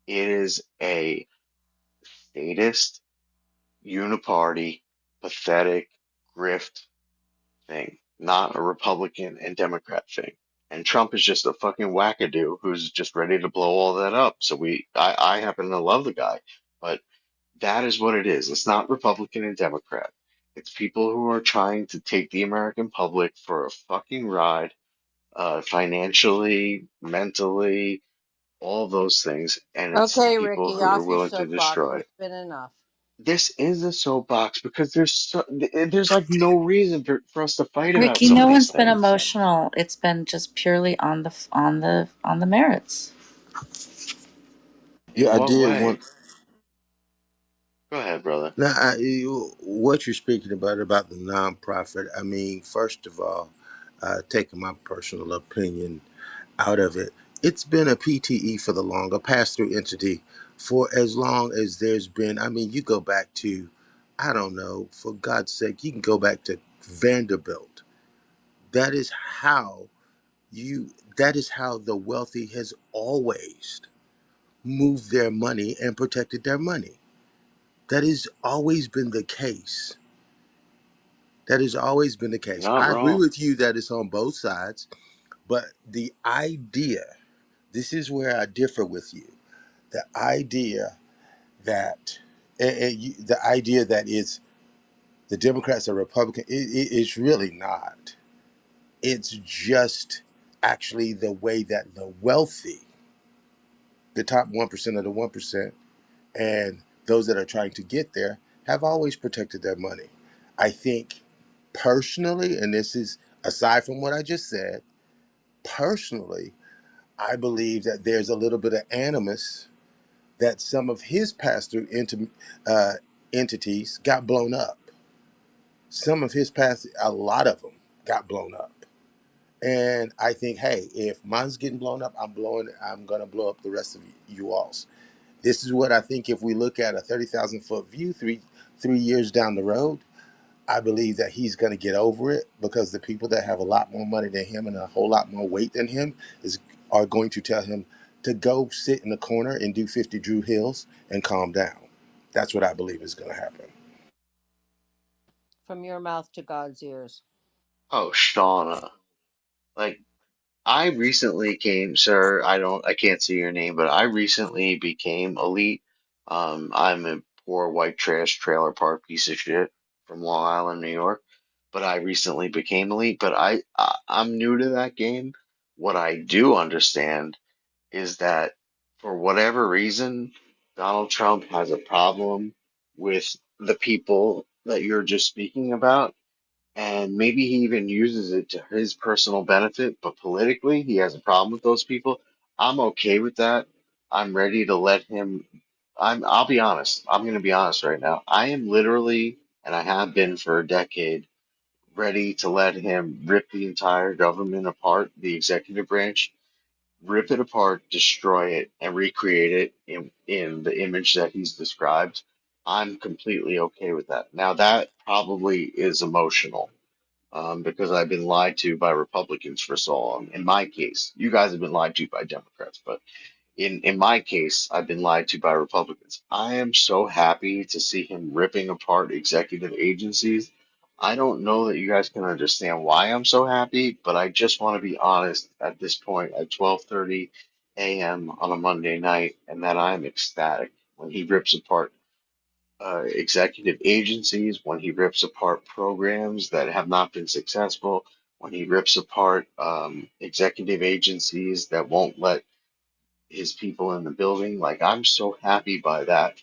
It is a statist uniparty, pathetic, grift thing, not a Republican and Democrat thing. And Trump is just a fucking wackadoo who's just ready to blow all that up. So I happen to love the guy, but that is what it is. It's not Republican and Democrat. It's people who are trying to take the American public for a fucking ride, financially, mentally, all those things. And it's the Okay, people Ricky, who are off your willing to soapbox. destroy. It's been enough. This is a soapbox because there's like no reason for us to fight about Ricky, some no of these one's been things. emotional. It's been just purely on the merits. Yeah, In I what did want way? Go ahead, brother. Now, what you're speaking about the nonprofit, I mean, first of all, taking my personal opinion out of it, it's been a PTE for the long, a pass through entity for as long as there's been. I mean, you go back to, I don't know, for God's sake, you can go back to Vanderbilt. That is how that is how the wealthy has always moved their money and protected their money. That has always been the case. That has always been the You're case. not I agree wrong. with you that it's on both sides, but the idea, this is where I differ with you. The idea that the idea that it's the Democrats are Republican, it's really not. It's just actually the way that the wealthy, the top 1% of the 1%, and those that are trying to get there have always protected their money. I think personally, and this is aside from what I just said, personally, I believe that there's a little bit of animus that some of his pass-through uh, entities got blown up. Some of his past, a lot of them got blown up. And I think, hey, if mine's getting blown up, I'm gonna blow up the rest of you all's. This is what I think. If we look at a 30,000 foot view, three years down the road, I believe that he's going to get over it because the people that have a lot more money than him and a whole lot more weight than him are going to tell him to go sit in the corner and do 50 Drew Hills and calm down. That's what I believe is going to happen. From your mouth to God's ears. Oh, Shauna. Like, I recently came, sir. I can't see your name, but I recently became elite. I'm a poor white trash trailer park piece of shit from Long Island, New York. But I recently became elite. But I'm new to that game. What I do understand is that for whatever reason, Donald Trump has a problem with the people that you're just speaking about, and maybe he even uses it to his personal benefit, but politically he has a problem with those people. I'm okay with that. I'm ready to let him. I'll be honest. I'm going to be honest right now. I am literally, and I have been for a decade, ready to let him rip the entire government apart, the executive branch, rip it apart, destroy it, and recreate it in the image that he's described. I'm completely okay with that. Now, that probably is emotional, because I've been lied to by Republicans for so long. In my case, you guys have been lied to by Democrats, but in my case, I've been lied to by Republicans. I am so happy to see him ripping apart executive agencies. I don't know that you guys can understand why I'm so happy, but I just want to be honest at this point at 12:30 a.m. on a Monday night, and that I'm ecstatic when he rips apart executive agencies, when he rips apart programs that have not been successful, when he rips apart executive agencies that won't let his people in the building. Like, I'm so happy by that.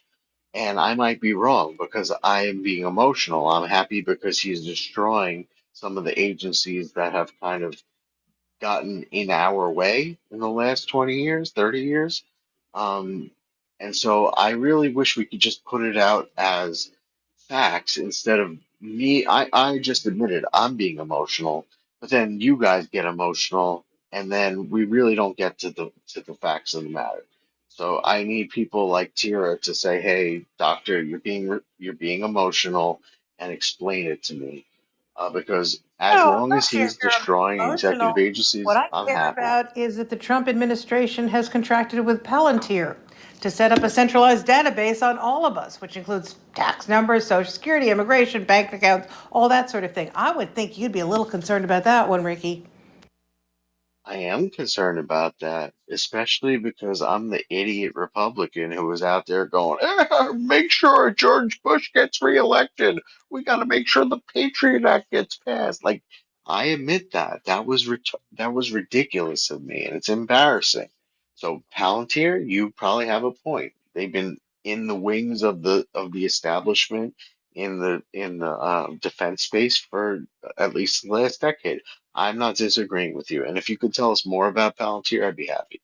And I might be wrong because I am being emotional. I'm happy because he's destroying some of the agencies that have kind of gotten in our way in the last 20 years, 30 years. Um, and so I really wish we could just put it out as facts instead of me. I just admitted I'm being emotional, but then you guys get emotional, and then we really don't get to the facts of the matter. So I need people like Tira to say, "Hey, doctor, you're being emotional, and explain it to me." Because as No, I'm long not as scared he's you're destroying executive emotional. What agencies, I I'm care happy. about is that the Trump administration has contracted with Palantir to set up a centralized database on all of us, which includes tax numbers, social security, immigration, bank accounts, all that sort of thing. I would think you'd be a little concerned about that one, Ricky. I am concerned about that, especially because I'm the idiot Republican who was out there going, make sure George Bush gets reelected. We got to make sure the Patriot Act gets passed." Like, I admit that that was ridiculous of me, and it's embarrassing. So, Palantir, you probably have a point. They've been in the wings of the establishment in the defense space for at least the last decade. I'm not disagreeing with you. And if you could tell us more about Palantir, I'd be happy.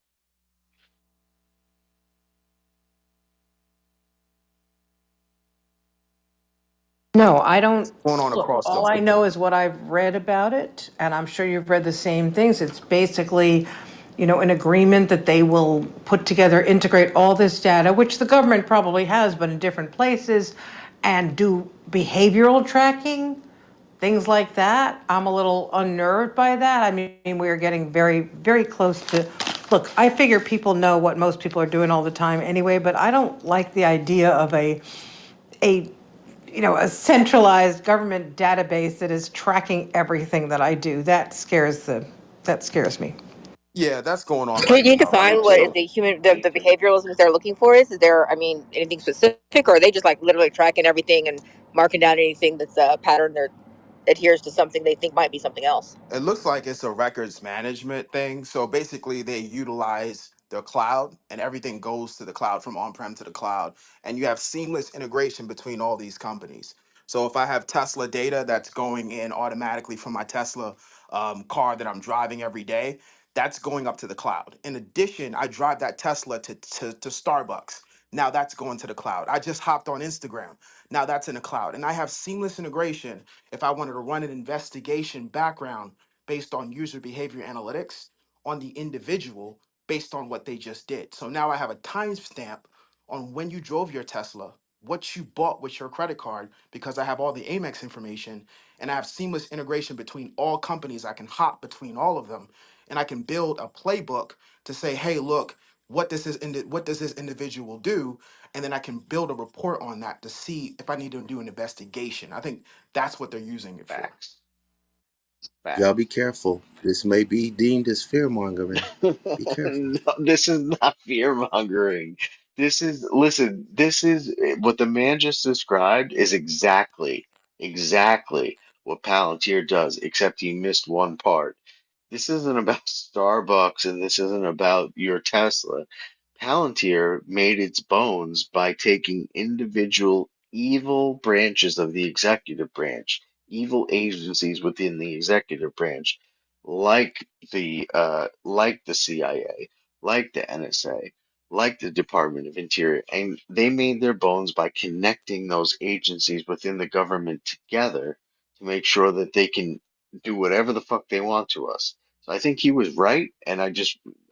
No, I don't. going on Look, across the all I know is what I've read about it, and I'm sure you've read the same things. It's basically, an agreement that they will put together, integrate all this data, which the government probably has, but in different places, and do behavioral tracking, things like that. I'm a little unnerved by that. I mean, we're getting very, very close to. Look, I figure people know what most people are doing all the time anyway, but I don't like the idea of a a centralized government database that is tracking everything that I do. That scares me. Yeah, that's going on Can right you now, define right? what So the behavioralism they're looking for is? Is there, I mean, anything specific, or are they just like literally tracking everything and marking down anything that's a pattern that adheres to something they think might be something else? it looks like it's a records management thing. So basically, they utilize the cloud and everything goes to the cloud from on prem to the cloud. And you have seamless integration between all these companies. So if I have Tesla data that's going in automatically from my Tesla car that I'm driving every day, that's going up to the cloud. In addition, I drive that Tesla to Starbucks. Now that's going to the cloud. I just hopped on Instagram. Now that's in the cloud. And I have seamless integration if I wanted to run an investigation background based on user behavior analytics on the individual based on what they just did. So now I have a timestamp on when you drove your Tesla, what you bought with your credit card, because I have all the Amex information and I have seamless integration between all companies. I can hop between all of them and I can build a playbook to say, hey, look, what does this individual do? And then I can build a report on that to see if I need to do an investigation. I think that's what they're using it for. Facts. Y'all be Facts. careful. This may be deemed as fear mongering. Be careful. No, this is not fear mongering. This is what the man just described is exactly what Palantir does, except he missed one part. This isn't about Starbucks and this isn't about your Tesla. Palantir made its bones by taking individual evil branches of the executive branch, evil agencies within the executive branch, like the CIA, like the NSA, like the Department of Interior, and they made their bones by connecting those agencies within the government together to make sure that they can do whatever the fuck they want to us. So I think he was right, and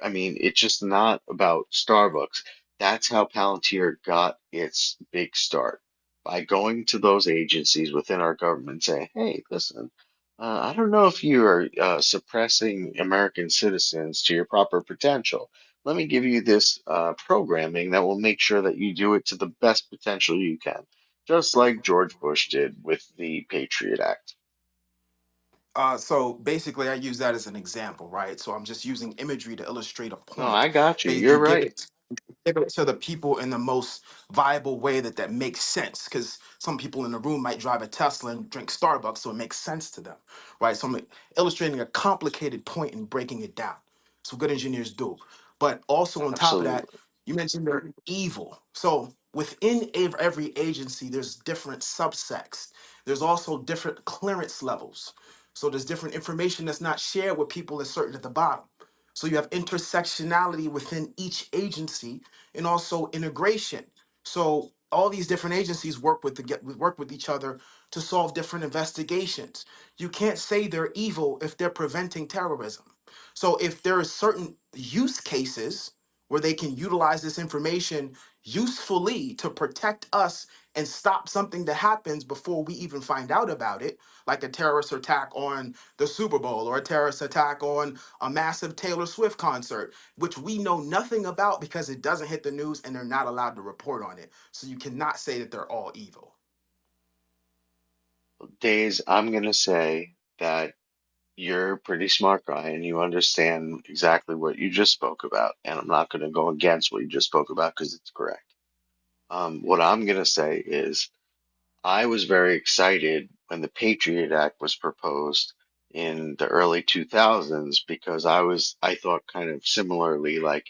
I mean, it's just not about Starbucks. That's how Palantir got its big start by going to those agencies within our government and saying, hey, listen, I don't know if you are suppressing American citizens to your proper potential. Let me give you this programming that will make sure that you do it to the best potential you can, just like George Bush did with the Patriot Act. So basically, I use that as an example, right? So I'm just using imagery to illustrate a No, point. I got you. You're You right. give it to the people in the most viable way that makes sense. Because some people in the room might drive a Tesla and drink Starbucks, so it makes sense to them, right? So I'm illustrating a complicated point and breaking it down. So good engineers do. But also on top of that, Absolutely. you mentioned they're evil. So within every agency, there's different subsects. There's also different clearance levels. So there's different information that's not shared with people that's certain at the bottom. So you have intersectionality within each agency and also integration. So all these different agencies work with each other to solve different investigations. You can't say they're evil if they're preventing terrorism. So if there are certain use cases where they can utilize this information usefully to protect us and stop something that happens before we even find out about it, like a terrorist attack on the Super Bowl or a terrorist attack on a massive Taylor Swift concert, which we know nothing about because it doesn't hit the news and they're not allowed to report on it. So you cannot say that they're all evil. Days, I'm going to say that you're a pretty smart guy and you understand exactly what you just spoke about. And I'm not going to go against what you just spoke about because it's correct. What I'm going to say is I was very excited when the Patriot Act was proposed in the early 2000s because I thought kind of similarly, like,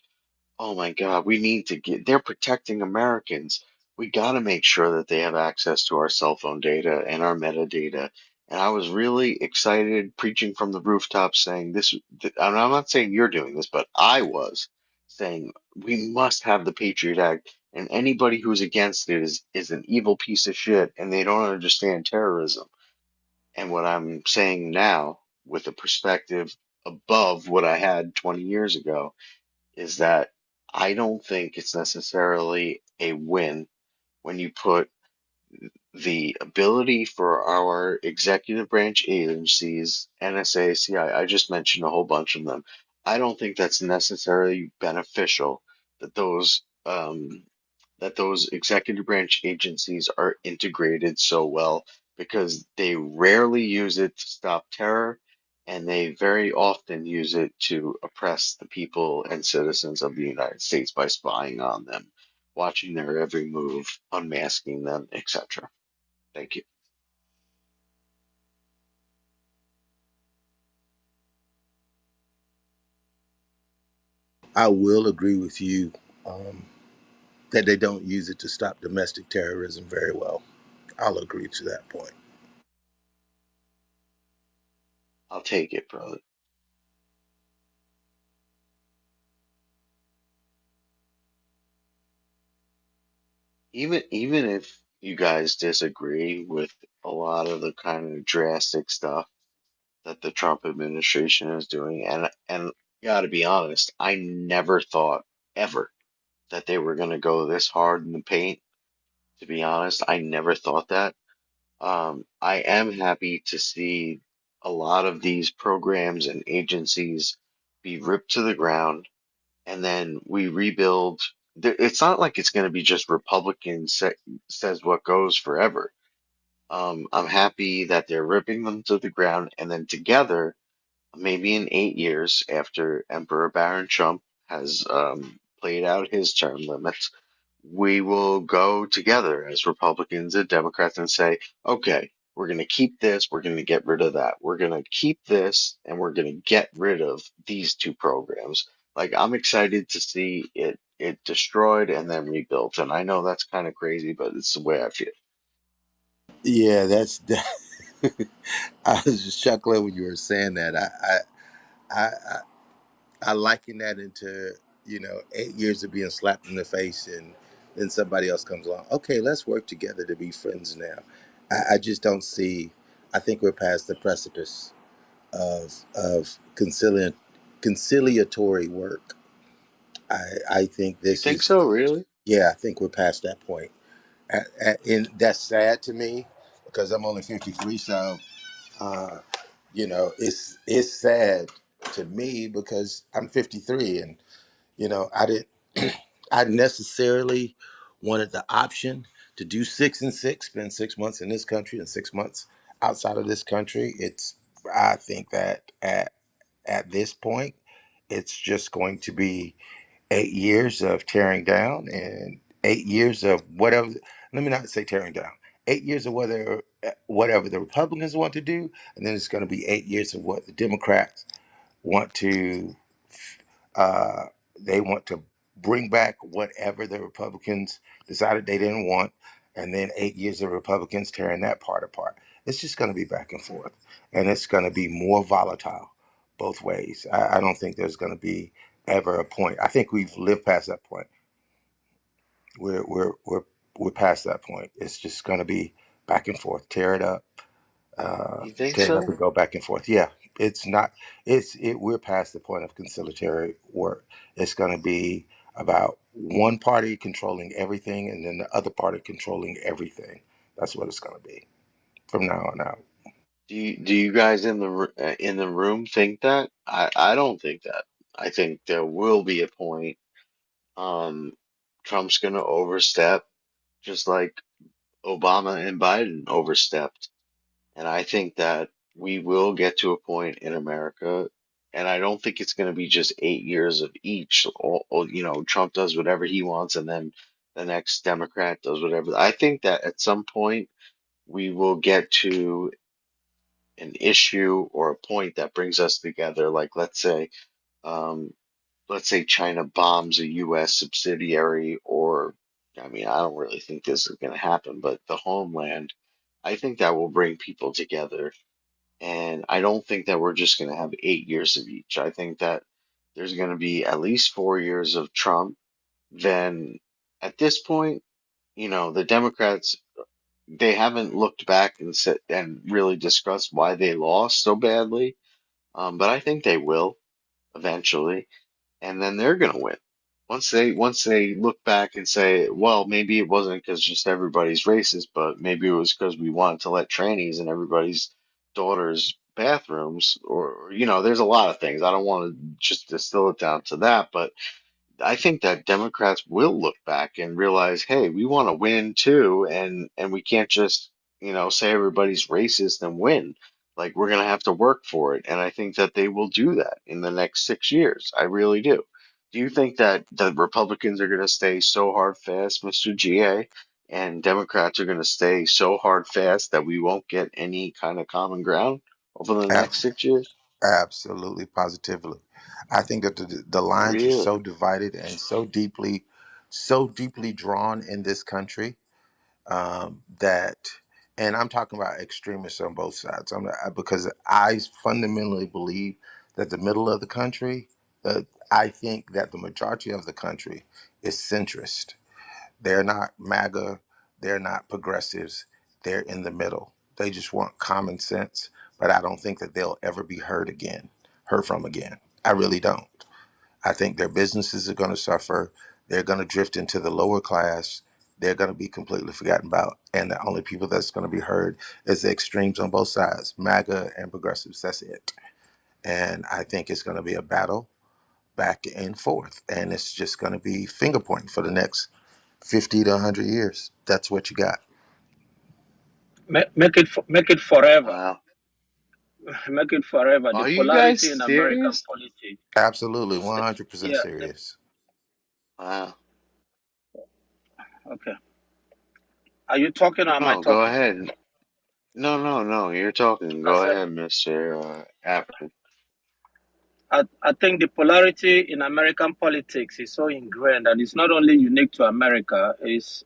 oh my God, we need to they're protecting Americans. We got to make sure that they have access to our cell phone data and our metadata. And I was really excited, preaching from the rooftops, saying this, and I'm not saying you're doing this, but I was saying we must have the Patriot Act, and anybody who's against it is an evil piece of shit, and they don't understand terrorism. And what I'm saying now, with a perspective above what I had 20 years ago, is that I don't think it's necessarily a win when you put the ability for our executive branch agencies, NSA, CIA, I just mentioned a whole bunch of them. I don't think that's necessarily beneficial that those executive branch agencies are integrated so well because they rarely use it to stop terror and they very often use it to oppress the people and citizens of the United States by spying on them, watching their every move, unmasking them, etc. Thank you. I will agree with you um, that they don't use it to stop domestic terrorism very well. I'll agree to that point. I'll take it, brother. Even if you guys disagree with a lot of the kind of drastic stuff that the Trump administration is doing, and gotta be honest, I never thought ever that they were gonna go this hard in the paint. To be honest, I never thought that. I am happy to see a lot of these programs and agencies be ripped to the ground and then we rebuild. It's not like it's going to be just says what goes forever. I'm happy that they're ripping them to the ground, and then together, maybe in 8 years after Emperor Baron Trump has played out his term limits, we will go together as Republicans and Democrats and say, okay, we're going to keep this, we're going to get rid of that. We're going to keep this, and we're going to get rid of these two programs. Like, I'm excited to see it destroyed and then rebuilt. And I know that's kind of crazy, but it's the way I feel. Yeah, that's. I was just chuckling when you were saying that. I I liken that into 8 years of being slapped in the face, and then somebody else comes along. Okay, let's work together to be friends now. I just don't see. I think we're past the precipice of conciliatory work. I think You this think is. so, really? Yeah, I think we're past that point. And that's sad to me because I'm only 53. So uh, it's sad to me because I'm 53, and I didn't I necessarily wanted the option to do 6 and 6, spend 6 months in this country and 6 months outside of this country. I think that at this point, it's just going to be 8 years of tearing down and 8 years of whatever. Let me not say tearing down. 8 years of whatever the Republicans want to do, and then it's going to be 8 years of what the Democrats want to uh, they want to bring back whatever the Republicans decided they didn't want, and then 8 years of Republicans tearing that part apart. It's just going to be back and forth, and it's going to be more volatile both ways. I don't think there's going to be ever a point. I think we've lived past that point. We're past that point. It's just going to be back and forth. Tear it up, You think tear it up so? and go back and forth. Yeah, it's not. We're past the point of conciliatory work. It's going to be about one party controlling everything, and then the other party controlling everything. That's what it's going to be from now on out. Do you guys in the room think that? I don't think that. I think there will be a point. Um, Trump's going to overstep, just like Obama and Biden overstepped. And I think that we will get to a point in America, and I don't think it's going to be just 8 years of each. Trump does whatever he wants, and then the next Democrat does whatever. I think that at some point we will get to an issue or a point that brings us together. Like um, let's say China bombs a U.S. subsidiary, or I mean, I don't really think this is going to happen, but the homeland. I think that will bring people together, and I don't think that we're just going to have 8 years of each. I think that there's going to be at least 4 years of Trump, then at this point, the Democrats, they haven't looked back and said and really discussed why they lost so badly. But I think they will eventually, and then they're gonna win. Once they look back and say, well, maybe it wasn't because just everybody's racist, but maybe it was because we wanted to let trannies in everybody's daughters' bathrooms, or there's a lot of things. I don't want to just distill it down to that, but I think that Democrats will look back and realize, hey, we want to win too, and we can't just, say everybody's racist and win. Like we're gonna have to work for it, and I think that they will do that in the next 6 years. I really do. Do you think that the Republicans are gonna stay so hard fast, Mr. GA, and Democrats are gonna stay so hard fast that we won't get any kind of common ground over the next Abs- 6 years? Absolutely, positively. I think that the lines are Really? so divided and so deeply drawn in this country, that, and I'm talking about extremists on both sides. Because I fundamentally believe that the middle of the country, I think that the majority of the country is centrist. They're not MAGA. They're not progressives. They're in the middle. They just want common sense, but I don't think that they'll ever be heard from again. I really don't. I think their businesses are going to suffer. They're going to drift into the lower class. They're going to be completely forgotten about. And the only people that's going to be heard is the extremes on both sides, MAGA and progressives. That's it. And I think it's going to be a battle back and forth. And it's just going to be finger pointing for the next 50 to 100 years. That's what you got. Make it forever. Wow. Make it forever. The Are you guys polarity in American serious? politics. Absolutely, 100% Yeah. serious. Wow. Okay. Are you talking or am I No, go talking? ahead. No, no, no. You're talking. I Go said, ahead, Mr. African. I think the polarity in American politics is so ingrained and it's not only unique to America.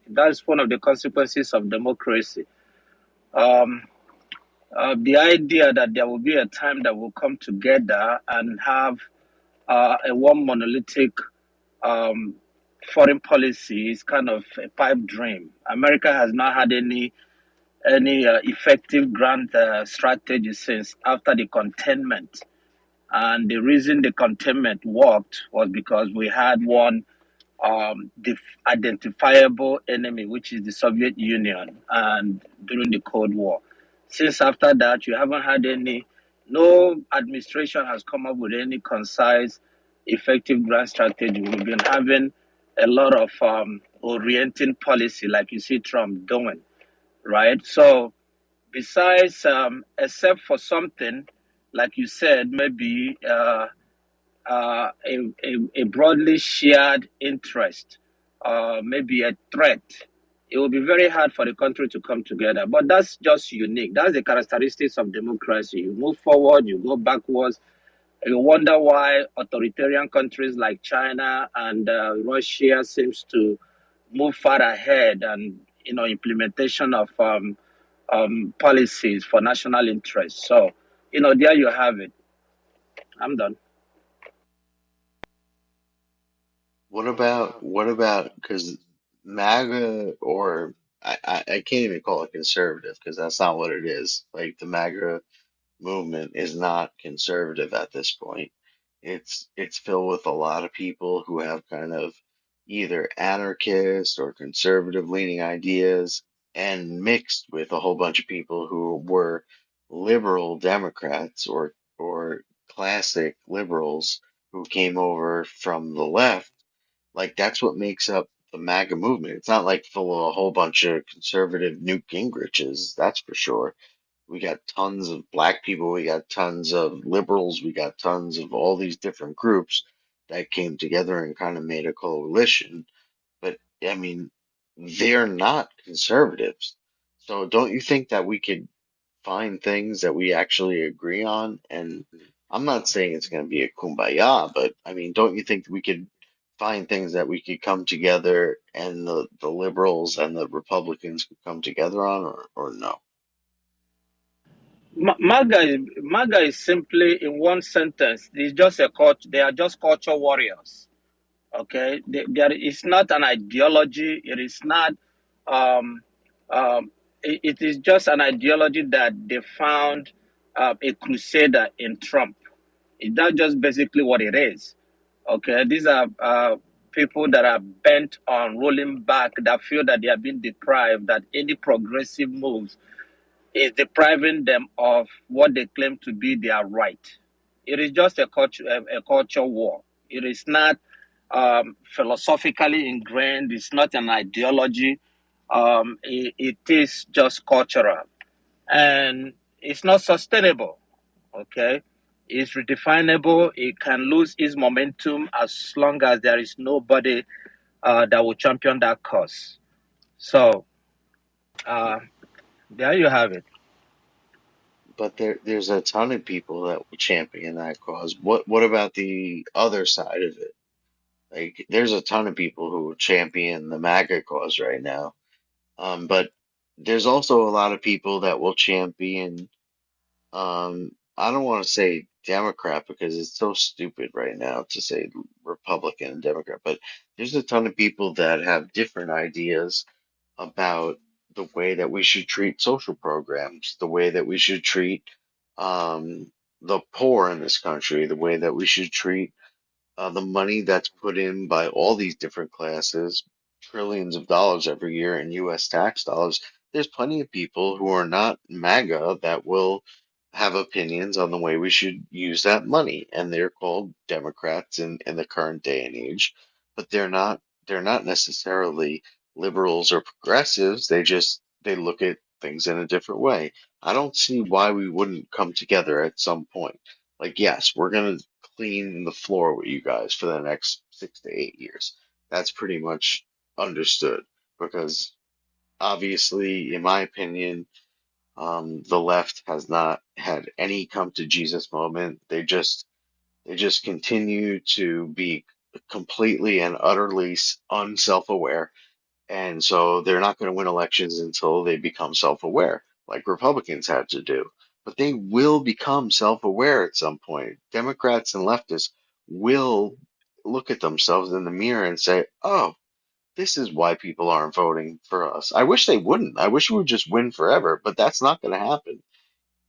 That's one of the consequences of democracy. Um, the idea that there will be a time that will come together and have a one monolithic um, foreign policy is kind of a pipe dream. America has not had any effective grand strategy since after the containment. And the reason the containment worked was because we had one identifiable enemy, which is the Soviet Union, and during the Cold War. Since after that, you haven't had no administration has come up with any concise, effective grand strategy. We've been having a lot of orienting policy, like you see Trump doing, right? So, besides, except for something, like you said, maybe a broadly shared interest, maybe a threat, it will be very hard for the country to come together. But that's just unique. That's the characteristics of democracy. You move forward, you go backwards. You wonder why authoritarian countries like China and Russia seems to move far ahead and implementation of policies for national interest. So there you have it. I'm done. What about, because MAGA, or I can't even call it conservative because that's not what it is. Like the MAGA movement is not conservative at this point. It's filled with a lot of people who have kind of either anarchist or conservative leaning ideas, and mixed with a whole bunch of people who were liberal Democrats or classic liberals who came over from the left. Like that's what makes up the MAGA movement. It's not like full of a whole bunch of conservative Newt Gingriches, that's for sure. We got tons of black people, we got tons of liberals, we got tons of all these different groups that came together and kind of made a coalition. But I mean, they're not conservatives. So don't you think that we could find things that we actually agree on? And I'm not saying it's going to be a kumbaya, but I mean, don't you think we could find things that we could come together and the liberals and the Republicans could come together on, or no? MAGA is simply in one sentence. It's just a cult. They are just culture warriors. Okay, there is not an ideology. It is not. Um, it is just an ideology that they found a crusader in Trump. That's just basically what it is. Okay, these are people that are bent on rolling back, that feel that they are being deprived, that any progressive moves is depriving them of what they claim to be their right. It is just a culture war. It is not philosophically ingrained. It's not an ideology. It is just cultural, and it's not sustainable. Okay, it's redefinable. It can lose its momentum as long as there is nobody that will champion that cause. So uh, there you have it. But there's a ton of people that will champion that cause. What about the other side of it? Like, there's a ton of people who champion the MAGA cause right now. But there's also a lot of people that will champion, I don't want to say Democrat because it's so stupid right now to say Republican and Democrat, but there's a ton of people that have different ideas about the way that we should treat social programs, the way that we should treat the poor in this country, the way that we should treat the money that's put in by all these different classes, trillions of dollars every year in U.S. tax dollars. There's plenty of people who are not MAGA that will have opinions on the way we should use that money, and they're called Democrats in the current day and age, but they're not necessarily liberals or progressives. They look at things in a different way. I don't see why we wouldn't come together at some point. Like, yes, we're gonna clean the floor with you guys for the next 6 to 8 years. That's pretty much understood because obviously, in my opinion, the left has not had any come to Jesus moment. They just continue to be completely and utterly unself-aware, and so they're not going to win elections until they become self-aware, like Republicans had to do. But they will become self-aware at some point. Democrats and leftists will look at themselves in the mirror and say, oh, this is why people aren't voting for us. I wish they wouldn't. I wish we would just win forever, but that's not going to happen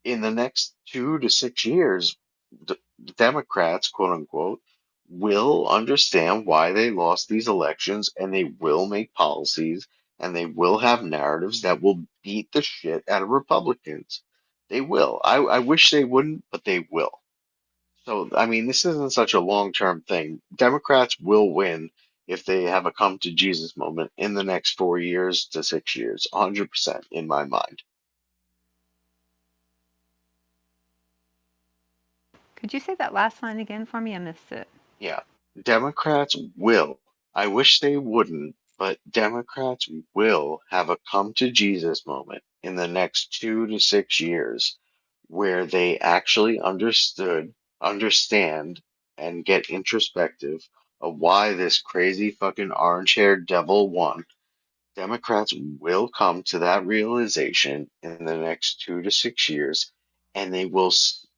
in the next 2 to 6 years, the Democrats, quote unquote, will understand why they lost these elections and they will make policies and they will have narratives that will beat the shit out of Republicans. They will. I wish they wouldn't, but they will. So, I mean, this isn't such a long-term thing. Democrats will win if they have a come to Jesus moment in the next 4 years to 6 years, 100% in my mind. Could you say that last line again for me? I missed it. Yeah, Democrats will. I wish they wouldn't, but Democrats will have a come to Jesus moment in the next 2 to 6 years where they actually understand, and get introspective of why this crazy fucking orange haired devil won. Democrats will come to that realization in the next 2 to 6 years, and they will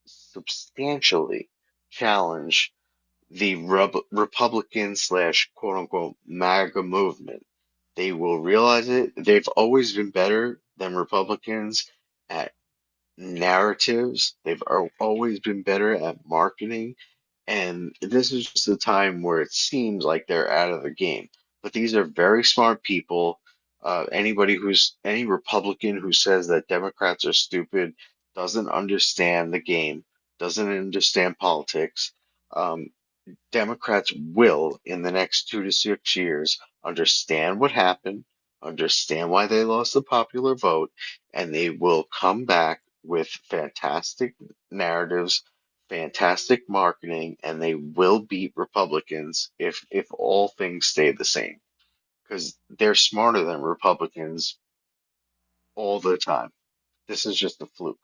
substantially challenge the Republican slash quote unquote MAGA movement. They will realize it. They've always been better than Republicans at narratives. They've always been better at marketing. And this is just a time where it seems like they're out of the game. But these are very smart people. Any Republican who says that Democrats are stupid doesn't understand the game, doesn't understand politics. Um, Democrats will, in the next 2 to 6 years, understand what happened, understand why they lost the popular vote, and they will come back with fantastic narratives, fantastic marketing, and they will beat Republicans if all things stay the same. Because they're smarter than Republicans all the time. This is just a fluke.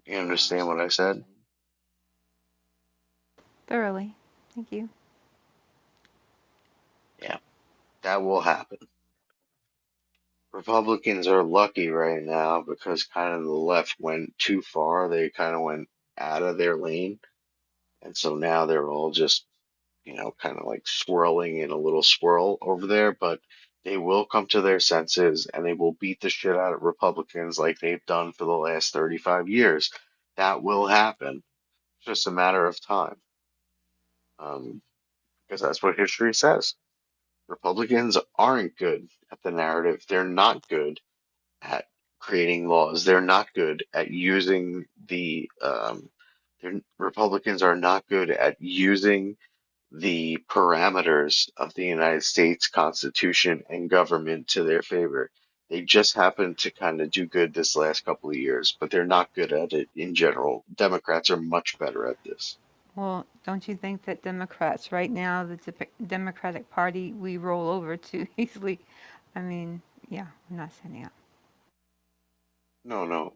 You understand what I said? Thoroughly. Thank you. Yeah, that will happen. Republicans are lucky right now because kind of the left went too far. They kind of went out of their lane. And so now they're all just, kind of like swirling in a little swirl over there. But they will come to their senses and they will beat the shit out of Republicans like they've done for the last 35 years. That will happen. It's just a matter of time. Um, because that's what history says. Republicans aren't good at the narrative. They're not good at creating laws. They're not good at using Republicans are not good at using the parameters of the United States Constitution and government to their favor. They just happen to kind of do good this last couple of years, but they're not good at it in general. Democrats are much better at this. Well, don't you think that Democrats right now, the Democratic Party, we roll over too easily? I mean, yeah, I'm not saying that. No, no.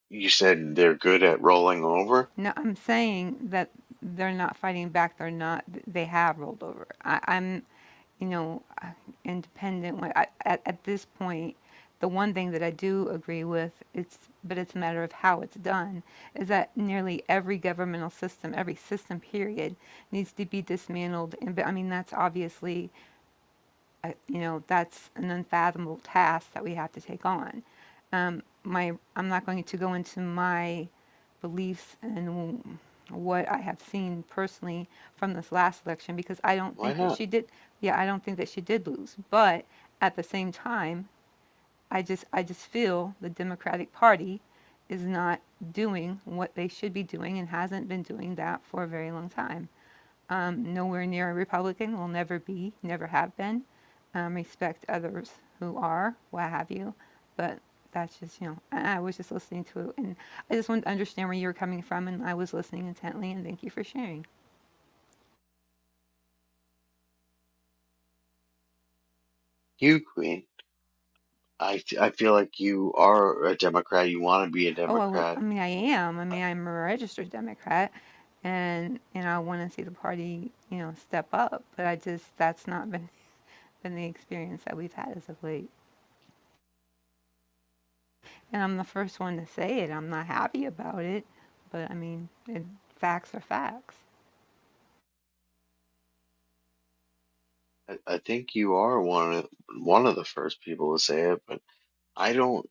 You said they're good at rolling over? No, I'm saying that they're not fighting back. They're not. They have rolled over. I'm, you know, independent. At this point, the one thing that I do agree with, but it's a matter of how it's done, is that nearly every governmental system, every system period, needs to be dismantled. And I mean, that's obviously, that's an unfathomable task that we have to take on. I'm not going to go into my beliefs and what I have seen personally from this last election because I don't Why think that not? she did. Yeah, I don't think that she did lose. But at the same time, I just feel the Democratic Party is not doing what they should be doing and hasn't been doing that for a very long time. Nowhere near a Republican, will never be, never have been. Respect others who are, what have you. But that's just, I was just listening to it. And I just wanted to understand where you were coming from. And I was listening intently. And thank you for sharing. You, Queen. I feel like you are a Democrat. You want to be a Oh, well, Democrat, I mean, I am. I mean, I'm a registered Democrat. And I want to see the party, step up. But that's not been the experience that we've had as of late. And I'm the first one to say it. I'm not happy about it, but I mean, facts are facts. I think you are one of the first people to say it, but I don't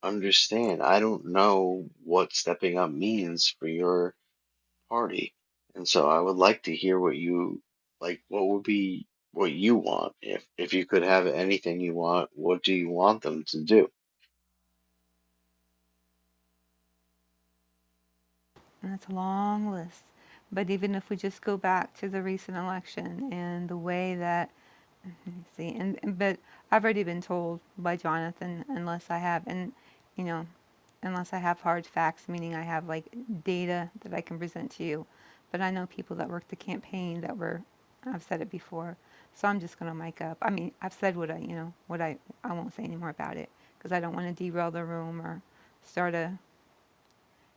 understand. I don't know what stepping up means for your party. And so I would like to hear what you like, what would be what you want. If you could have anything you want, what do you want them to do? And it's a long list. But even if we just go back to the recent election and the way that, let me see, but I've already been told by Jonathan, you know, unless I have hard facts, meaning I have like data that I can present to you. But I know people that worked the campaign I've said it before. So I'm just going to mic up. I mean, I've said I won't say any more about it because I don't want to derail the room or start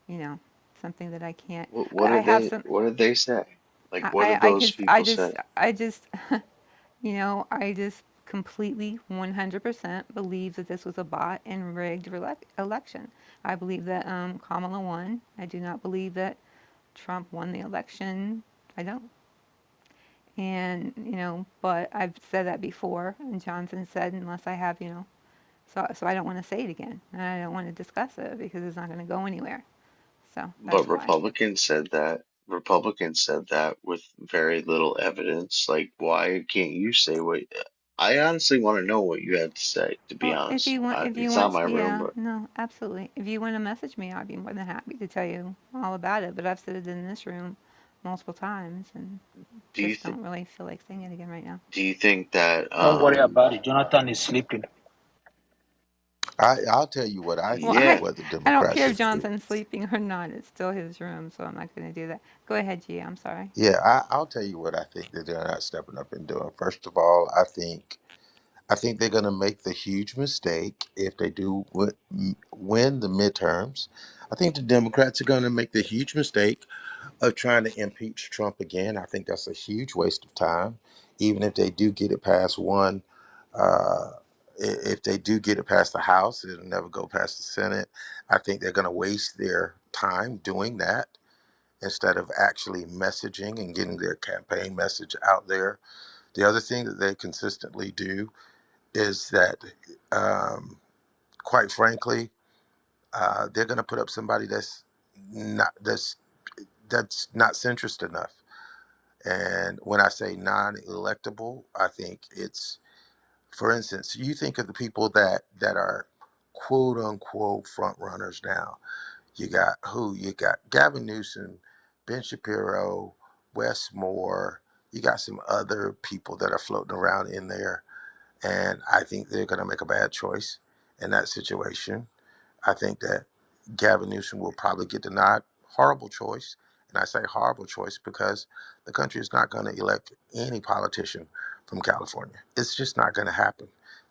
you know, something that I can't. What I did have they some, what did they say? Like what did those people say? I just, I just completely 100% believe that this was a bought and rigged election. I believe that Kamala won. I do not believe that Trump won the election. I don't. And, but I've said that before, and Johnson said, unless I have, so I don't want to say it again. And I don't want to discuss it because it's not going to go anywhere. So But that's why. Republicans said that with very little evidence. Like, why can't you say what? I honestly want to know what you had to say, to be Well, honest. if you It's not want, my room, yeah, but no, absolutely. If you want to message me, I'd be more than happy to tell you all about it. But I've said it in this room multiple times, and do you just think don't really feel like saying it again right now. do you think that Don't worry about it. Jonathan is sleeping. I'll tell you what I Well, think. yeah, What the I don't Democrats care if should do. Jonathan's sleeping or not. It's still his room, so I'm not going to do that. Go ahead, G. I'm sorry. Yeah, I'll tell you what I think that they're not stepping up and doing. First of all, I think they're going to make the huge mistake if they do win the midterms. I think the Democrats are going to make the huge mistake of trying to impeach Trump again. I think that's a huge waste of time. Even if they do get it past one, uh, if they do get it past the House, it'll never go past the Senate. I think they're going to waste their time doing that instead of actually messaging and getting their campaign message out there. The other thing that they consistently do is that, um, quite frankly, they're going to put up somebody not that's that's not centrist enough. And when I say non-electable, I think it's, for instance, you think of the people that are quote unquote front runners now. You got who? You got Gavin Newsom, Ben Shapiro, Wes Moore. You got some other people that are floating around in there, and I think they're going to make a bad choice in that situation. I think that Gavin Newsom will probably get denied. Horrible choice. And I say horrible choice because the country is not going to elect any politician from California. It's just not going to happen.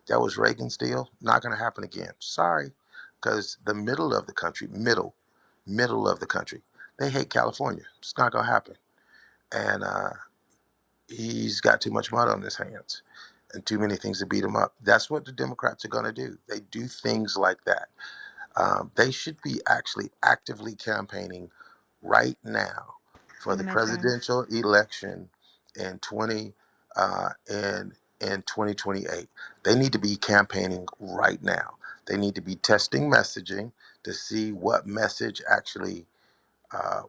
That was Reagan's deal. Not going to happen again. Sorry. Because the middle of the country, middle of the country, they hate California. It's not going to happen. And he's got too much mud on his hands and too many things to beat him up. That's what the Democrats are going to do. They do things like that. They should be actually actively campaigning right now for for the the midterms. presidential election in 2028. They need to be campaigning right now. They need to be testing messaging to see what message actually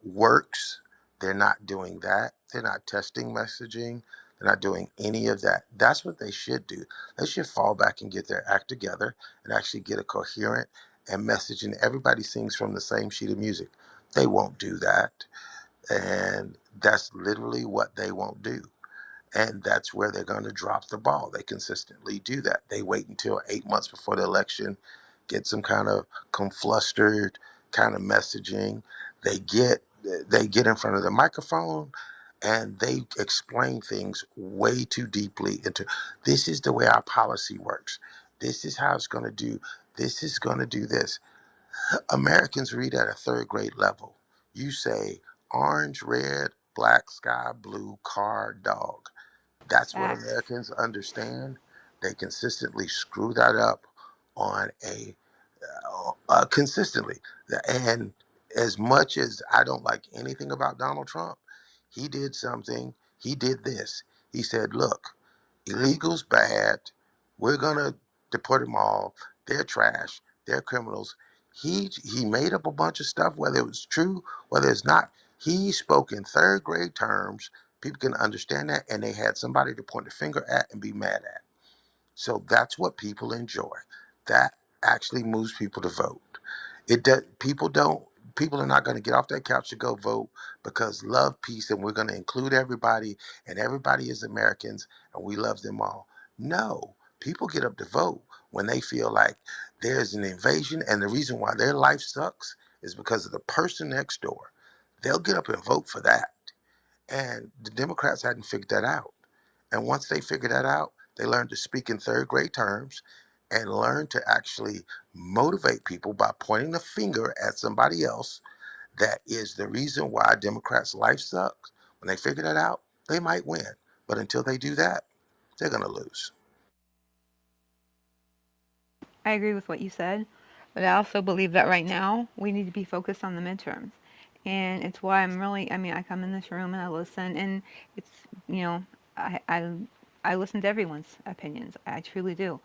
works. They're not doing that. They're not testing messaging. They're not doing any of that. That's what they should do. They should fall back and get their act together and actually get a coherent and messaging. Everybody sings from the same sheet of music. They won't do that. And that's literally what they won't do. And that's where they're going to drop the ball. They consistently do that. They wait until 8 months before the election, get some kind of conflustered kind of messaging. They get they get in front of the microphone and they explain things way too deeply into, this is the way our policy works. This is how it's going to do. This is going to do this. Americans read at a third grade level. You say orange, red, black, sky, blue, car, dog. That's what Facts. Americans understand. They consistently screw that up on a consistently. And as much as I don't like anything about Donald Trump, he did something. He did this. He said, "Look, illegals bad. We're gonna deport them all. They're trash. They're criminals." He made up a bunch of stuff, whether it was true, whether it's not. He spoke in third grade terms. People can understand that, and they had somebody to point the finger at and be mad at. So that's what people enjoy. That actually moves people to vote. It does. People don't. People are not going to get off their couch to go vote because love, peace, and we're going to include everybody, and everybody is Americans, and we love them all. No, people get up to vote when they feel like there's an invasion, and the reason why their life sucks is because of the person next door. They'll get up and vote for that. And the Democrats hadn't figured that out. And once they figured that out, they learned to speak in third grade terms and learn to actually motivate people by pointing the finger at somebody else. That is the reason why Democrats' life sucks. When they figure that out, they might win. But until they do that, they're going to lose. I agree with what you said, but I also believe that right now we need to be focused on the midterms. And it's why I'm really, I mean, I come in this room and I listen, and it's, you know, I, I, I listen to everyone's opinions. I truly do.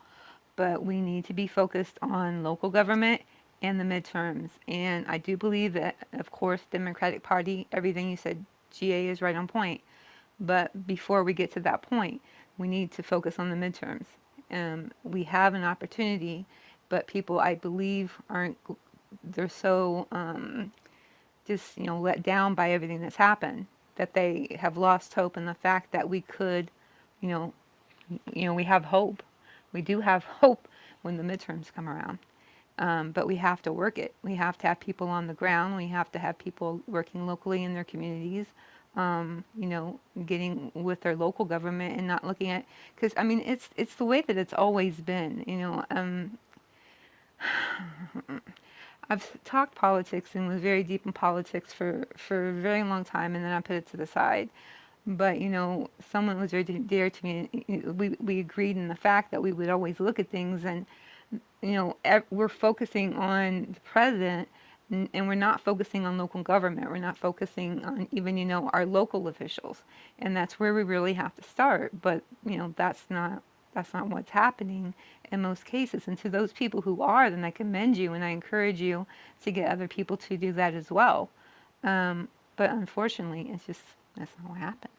But we need to be focused on local government and the midterms. And I do believe that, of course, Democratic Party, everything you said, GA is right on point. But before we get to that point, we need to focus on the midterms. We have an opportunity, but people, I believe, aren't. They're so just let down by everything that's happened that they have lost hope in the fact that we could, you know, we have hope. We do have hope when the midterms come around. But we have to work it. We have to have people on the ground. We have to have people working locally in their communities. getting with their local government and not looking at, because I mean it's the way that it's always been. I've talked politics and was very deep in politics for a very long time, and then I put it to the side. But someone was very dear to me. And we agreed in the fact that we would always look at things, and we're focusing on the president, and we're not focusing on local government. We're not focusing on even our local officials, and that's where we really have to start. But that's not what's happening in most cases. And to those people who are, then I commend you and I encourage you to get other people to do that as well. Um, but unfortunately, it's just that's not what happens.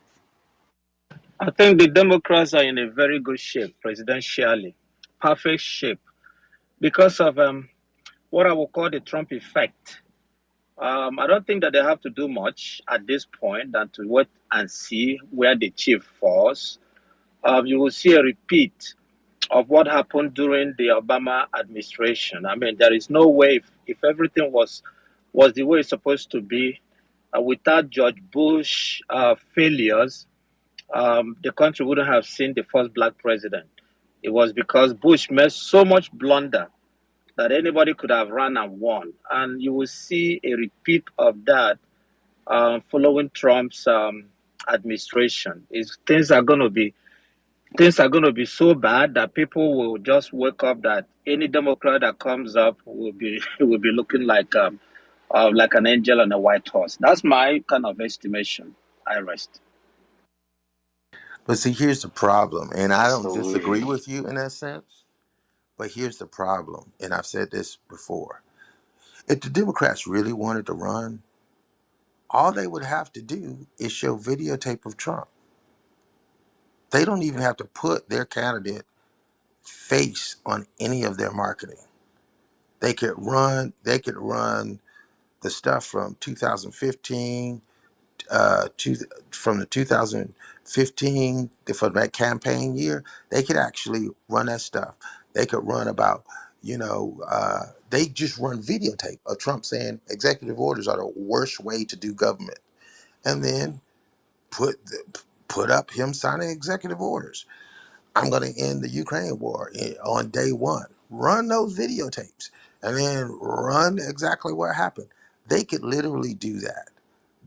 I think the Democrats are in a very good shape, presidentially, perfect shape, because of what I will call the Trump effect. I don't think that they have to do much at this point than to wait and see where the chief falls. You will see a repeat of what happened during the Obama administration. I mean, there is no way if everything was the way it's supposed to be, without George Bush failures, the country wouldn't have seen the first black president. It was because Bush made so much blunder that anybody could have run and won. And you will see a repeat of that following Trump's administration. Things are going to be so bad that people will just wake up that any Democrat that comes up will be will be looking like an angel on a white horse. That's my kind of estimation. I rest. But see, here's the problem, and I don't disagree Absolutely. with you in that sense. But here's the problem, and I've said this before. If the Democrats really wanted to run, all they would have to do is show videotape of Trump. They don't even have to put their candidate face on any of their marketing. They could run the stuff from 2015 to from the 2015 for that campaign year. They could actually run that stuff. They could run about they just run videotape of Trump saying executive orders are the worst way to do government, and then put up him signing executive orders. I'm going to end the Ukraine war on day one. Run those videotapes and then run exactly what happened. They could literally do that.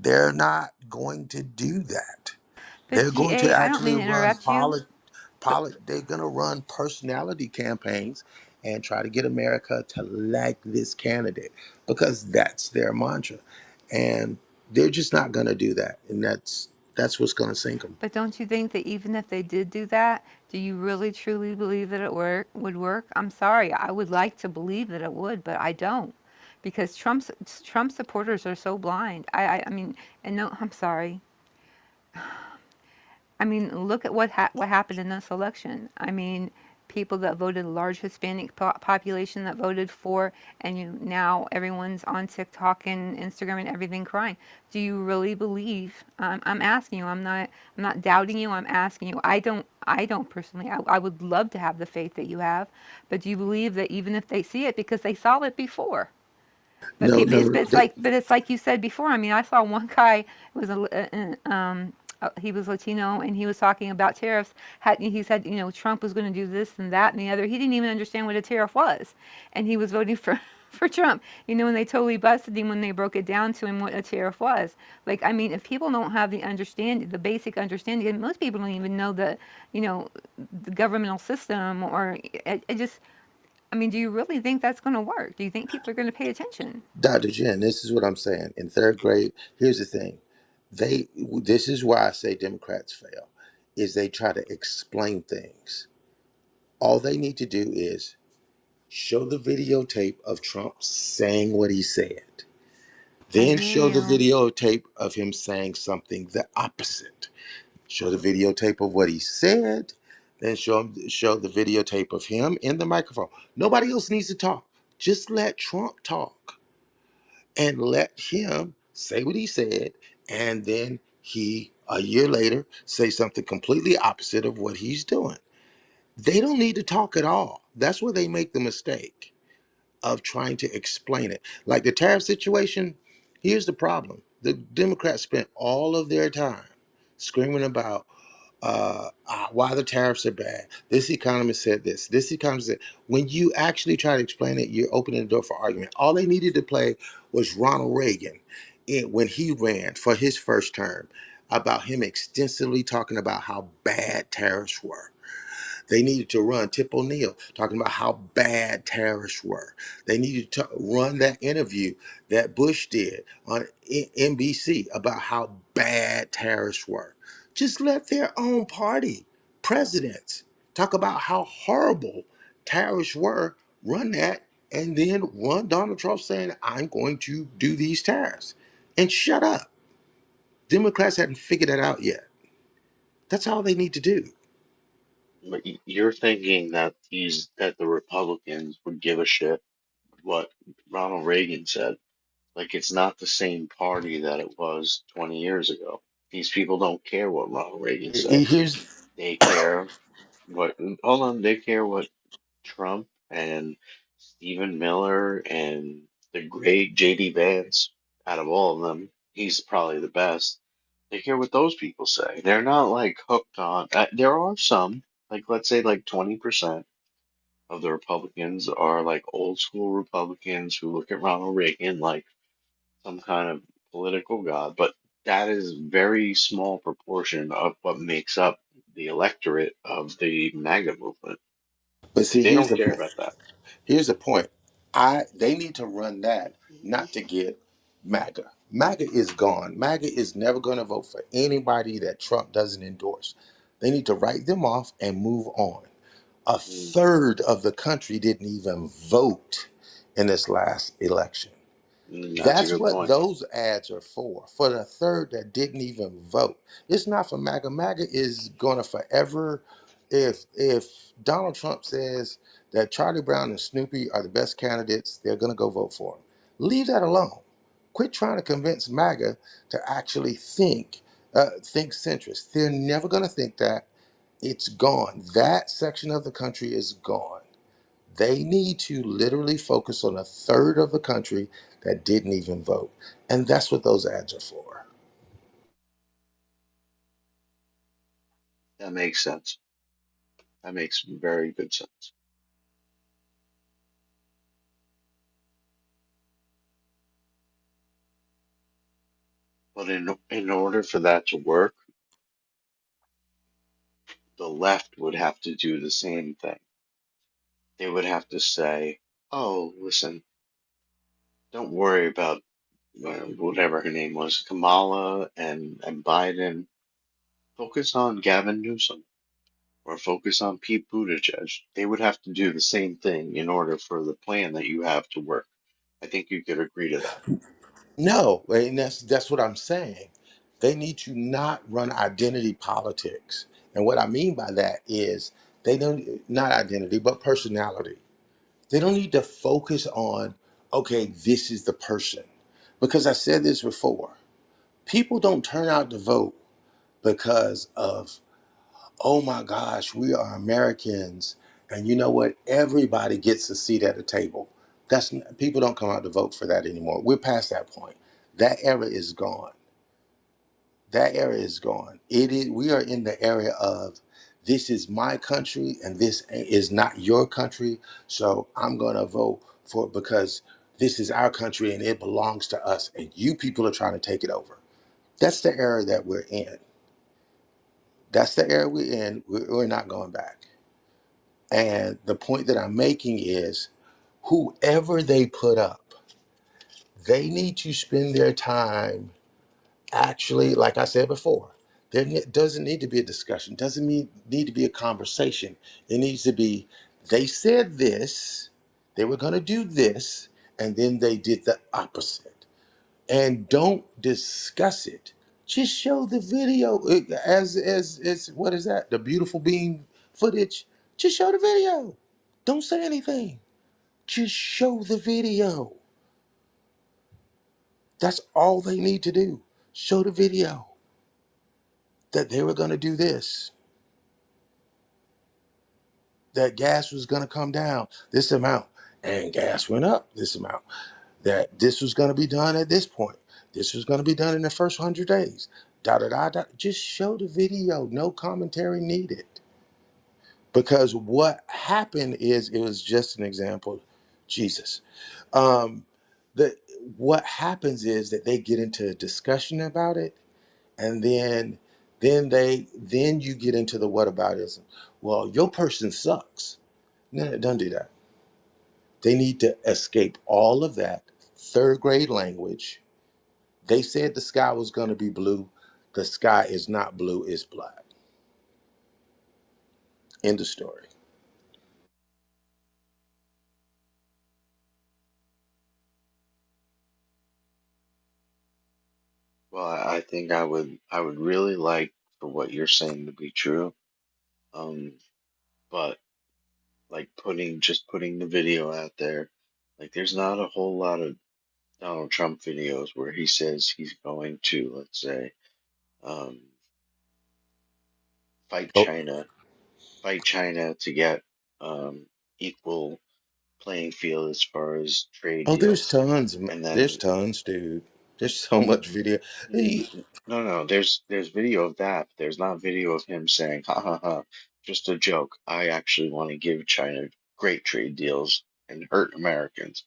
They're not going to do that. But They're going to GA, I don't actually mean to run interrupt you, but they're going to run personality campaigns and try to get America to like this candidate because that's their mantra. And they're just not going to do that. And that's what's going to sink them. But don't you think that even if they did do that, do you really truly believe that would work? I'm sorry, I would like to believe that it would, but I don't, because Trump supporters are so blind. I mean, and no, I'm sorry. I mean, look at what happened in this election. I mean, people that voted, a large Hispanic population that voted for, and now everyone's on TikTok and Instagram and everything crying. Do you really believe? I'm asking you. I'm not doubting you. I'm asking you. I don't personally. I would love to have the faith that you have, but do you believe that even if they see it, because they saw it before? But No, people, no, but it's like you said before. I mean, I saw one guy was he was Latino and he was talking about tariffs. He said, Trump was going to do this and that and the other. He didn't even understand what a tariff was, and he was voting for for Trump. And they totally busted him when they broke it down to him what a tariff was. Like, I mean, if people don't have the basic understanding, and most people don't even know you know, the governmental system, or it just. I mean, do you really think that's going to work? Do you think people are going to pay attention? Dr. Jen, this is what I'm saying. In third grade, here's the thing. This is why I say Democrats fail, is they try to explain things. All they need to do is show the videotape of Trump saying what he said. I Then hear show the you. videotape of him saying something the opposite. Show the videotape of what he said, then show the videotape of him in the microphone. Nobody else needs to talk. Just let Trump talk and let him say what he said, and then he a year later say something completely opposite of what he's doing. They don't need to talk at all. That's where they make the mistake of trying to explain it. Like the tariff situation, here's the problem. The Democrats spent all of their time screaming about why the tariffs are bad. This economist said this. This economist said. When you actually try to explain it, you're opening the door for argument. All they needed to play was Ronald Reagan when he ran for his first term about him extensively talking about how bad tariffs were. They needed to run Tip O'Neill talking about how bad tariffs were. They needed to run that interview that Bush did on NBC about how bad tariffs were. Just let their own party presidents talk about how horrible tariffs were, run that, and then run Donald Trump saying, I'm going to do these tariffs. And shut up. Democrats haven't figured that out yet. That's all they need to do. But you're thinking that the Republicans would give a shit what Ronald Reagan said. Like it's not the same party that it was 20 years ago. These people don't care what Ronald Reagan said. Here's They care what, hold on, they care what Trump and Stephen Miller and the great JD Vance, out of all of them, he's probably the best. They care what those people say. They're not like hooked on. There are some, like let's say like 20% of the Republicans are like old school Republicans who look at Ronald Reagan like some kind of political god, but that is very small proportion of what makes up the electorate of the MAGA movement. but see, They here's don't the care point. about that. Here's the point. They need to run that not to get MAGA. MAGA is gone. MAGA is never going to vote for anybody that Trump doesn't endorse. They need to write them off and move on. A Mm, third of the country didn't even vote in this last election. that's a That's good what point. those ads are for the third that didn't even vote. It's not for MAGA. MAGA is going to forever. If Donald Trump says that Charlie Brown and Snoopy are the best candidates, they're going to go vote for him. Leave that alone. Quit trying to convince MAGA to actually think centrist. They're never going to think that. It's gone. That section of the country is gone. They need to literally focus on a third of the country that didn't even vote. And that's what those ads are for. That makes sense. That makes very good sense. But in order for that to work, the left would have to do the same thing. They would have to say, "Oh, listen, don't worry about whatever her name was, Kamala and Biden. Focus on Gavin Newsom or focus on Pete Buttigieg." They would have to do the same thing in order for the plan that you have to work. I think you could agree to that. No, and that's what I'm saying. They need to not run identity politics. And what I mean by that is they don't not identity, but personality. They don't need to focus on, okay, this is the person. Because I said this before. People don't turn out to vote because of, oh my gosh, we are Americans. And you know what? Everybody gets a seat at the table. People don't come out to vote for that anymore. We're past that point. That era is gone. That era is gone. We are in the area of this is my country and this is not your country. So I'm gonna vote for it because this is our country and it belongs to us. And you people are trying to take it over. That's the era that we're in. That's the era we're in. We're not going back. And the point that I'm making is whoever they put up, they need to spend their time actually, like I said before, doesn't need to be a discussion, doesn't need to be a conversation. It needs to be, they said this, they were going to do this, and then they did the opposite. And don't discuss it. Just show the video as what is that? The beautiful beam footage. Just show the video. Don't say anything. Just show the video. That's all they need to do. Show the video that they were going to do this, that gas was going to come down this amount, and gas went up this amount, that this was going to be done at this point. This was going to be done in the first 100 days. Da da da da. Just show the video. No commentary needed. Because what happened is, it was just an example. Jesus. Um, the what happens is that they get into a discussion about it, and then you get into the whataboutism. Well, your person sucks. No, don't do that. They need to escape all of that third grade language. They said the sky was going to be blue. The sky is not blue, it's black. End of story. Well, I think I would really like for what you're saying to be true. Um, but like putting the video out there, like there's not a whole lot of Donald Trump videos where he says he's going to, let's say, um, fight Oh, China, fight China to get equal playing field as far as trade oh, there's deals, tons. and There's then tons, dude. There's so much video. no, no, there's video of that. But there's not video of him saying, "Ha ha ha, just a joke. I actually want to give China great trade deals and hurt Americans."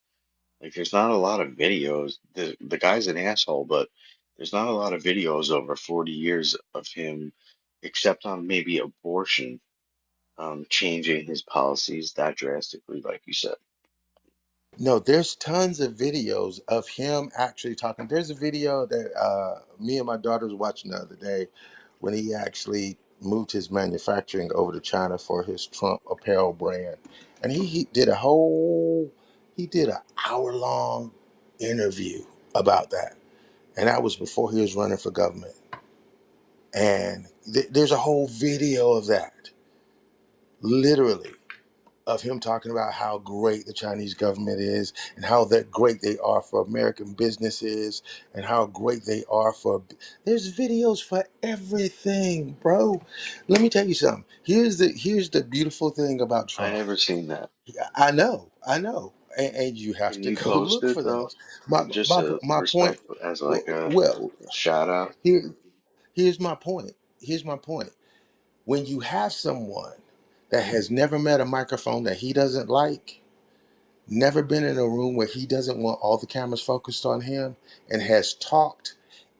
Like, there's not a lot of videos. The guy's an asshole, but there's not a lot of videos over 40 years of him, except on maybe abortion, changing his policies that drastically, like you said. No, there's tons of videos of him actually talking. There's a video that me and my daughter was watching the other day when he actually moved his manufacturing over to China for his Trump apparel brand, and he did a whole he did an hour long interview about that, and that was before he was running for government. And there's a whole video of that, literally, of him talking about how great the Chinese government is and how that great they are for American businesses and how great they are for. There's videos for everything, bro. Let me tell you something. Here's the beautiful thing about I Trump. never seen that. I know, and you have Can to you go post look it for though? those. My Just my a my point. respect as like Well, a shout out. here here's my point. Here's my point. When you have someone that has never met a microphone that he doesn't like, never been in a room where he doesn't want all the cameras focused on him, and has talked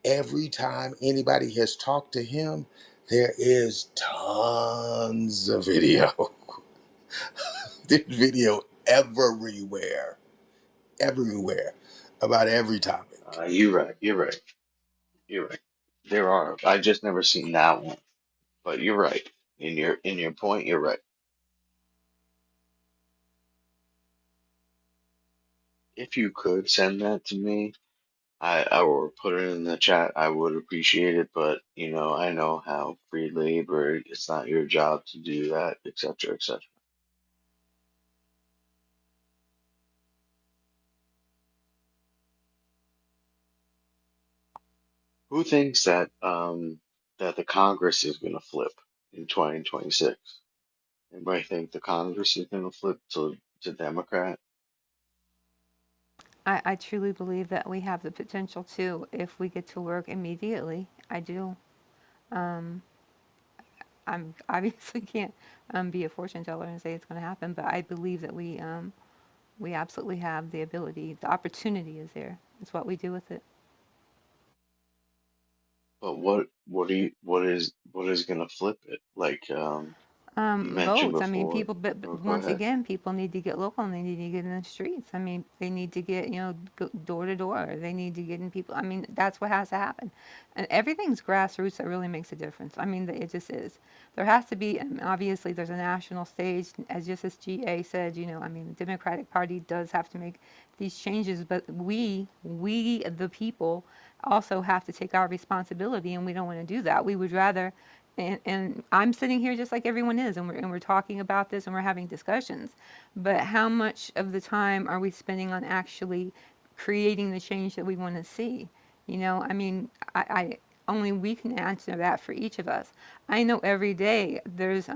every time anybody has talked to him, there is tons of video. There's video everywhere, everywhere, about every topic. You're right. You're right. You're right. There are. I just never seen that one. But you're right. In your point, you're right. If you could send that to me, I or put it in the chat, I would appreciate it. But I know how free labor, it's not your job to do that, etc., etc. Who thinks that the Congress is going to flip in 2026? Anybody think the Congress is going to flip to Democrat? I truly believe that we have the potential to if we get to work immediately. I do. Um, I'm obviously can't be a fortune teller and say it's going to happen, but I believe that we absolutely have the ability. The opportunity is there. It's what we do with it. But what is going to flip it? Like you mentioned Votes. I mean, before. people, but Oh, go once ahead. again, people need to get local and they need to get in the streets. I mean, they need to get, go door to door. They need to get in people. I mean, that's what has to happen. And everything's grassroots that really makes a difference. I mean, it just is. There has to be, and obviously, there's a national stage, as just as GA said, I mean, the Democratic Party does have to make these changes, but the people, also have to take our responsibility, and we don't want to do that. We would rather and I'm sitting here just like everyone is, and we're talking about this and we're having discussions. But how much of the time are we spending on actually creating the change that we want to see? I mean, I only we can answer that for each of us. I know every day there's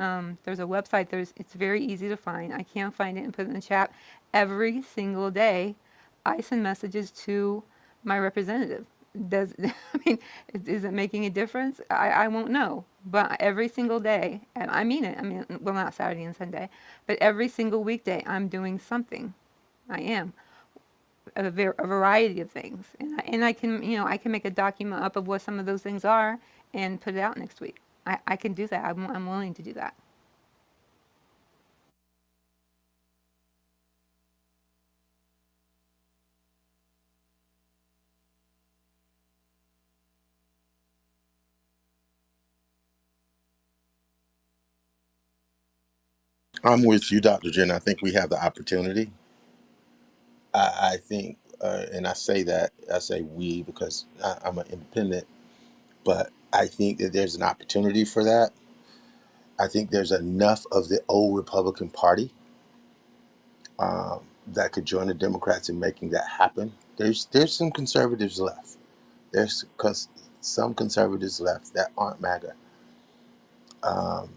a website, it's very easy to find. I can't find it and put it in the chat. Every single day, I send messages to my representative. Does I mean, is it making a difference? I won't know. But every single day, and I mean it. I mean, well, not Saturday and Sunday, but every single weekday, I'm doing something. I am a variety of things, and I can I can make a document up of what some of those things are and put it out next week. I can do that. I'm willing to do that. I'm with you, Dr. Jen. I think we have the opportunity. I think, and I say we because I'm an independent, but I think that there's an opportunity for that. I think there's enough of the old Republican Party that could join the Democrats in making that happen. There's some conservatives left. There's some conservatives left that aren't MAGA, um,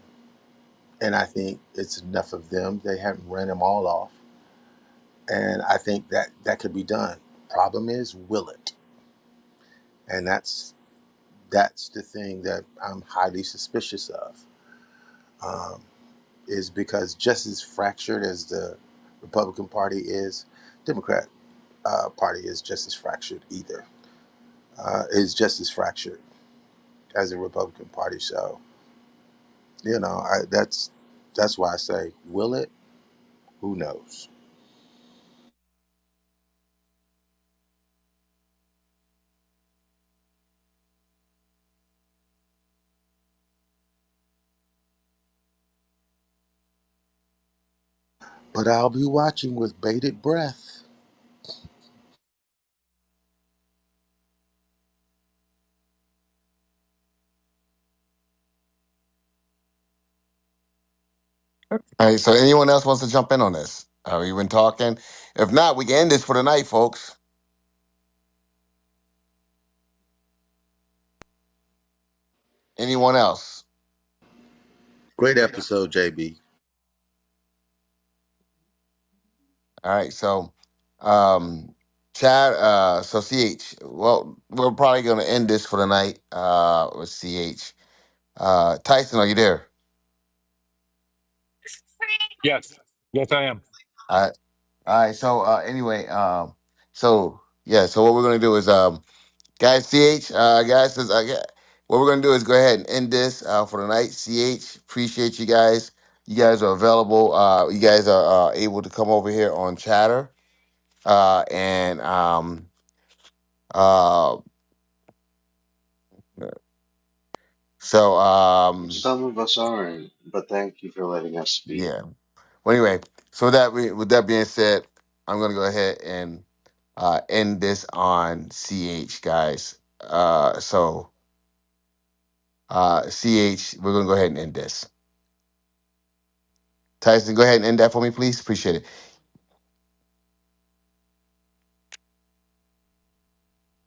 and I think it's enough of them. They haven't ran them all off, and I think that that could be done. Problem is, will it? And that's the thing that I'm highly suspicious of. Um, is because just as fractured as the Republican Party is, Democrat Party is just as fractured either. Is just as fractured as the Republican Party. So that's why I say, will it? Who knows? But I'll be watching with bated breath. All right, so anyone else wants to jump in on this? We've been talking. If not, we can end this for the night, folks. Anyone else? Great episode, JB. All right, so Chad, so CH, well, we're probably gonna end this for the night with CH. Tyson, are you there? Yes. Yes, I am. All right, all right. So anyway, so yeah, so what we're gonna do is guys, CH, guys, what we're gonna do is go ahead and end this for the night. CH, appreciate you guys. You guys are available. You guys are able to come over here on Chatter. And uh, so Some of us aren't, but thank you for letting us speak. yeah. Well, anyway, so with that being said, I'm gonna go ahead and end this on CH, guys. CH, we're gonna go ahead and end this. Tyson, go ahead and end that for me, please. Appreciate it.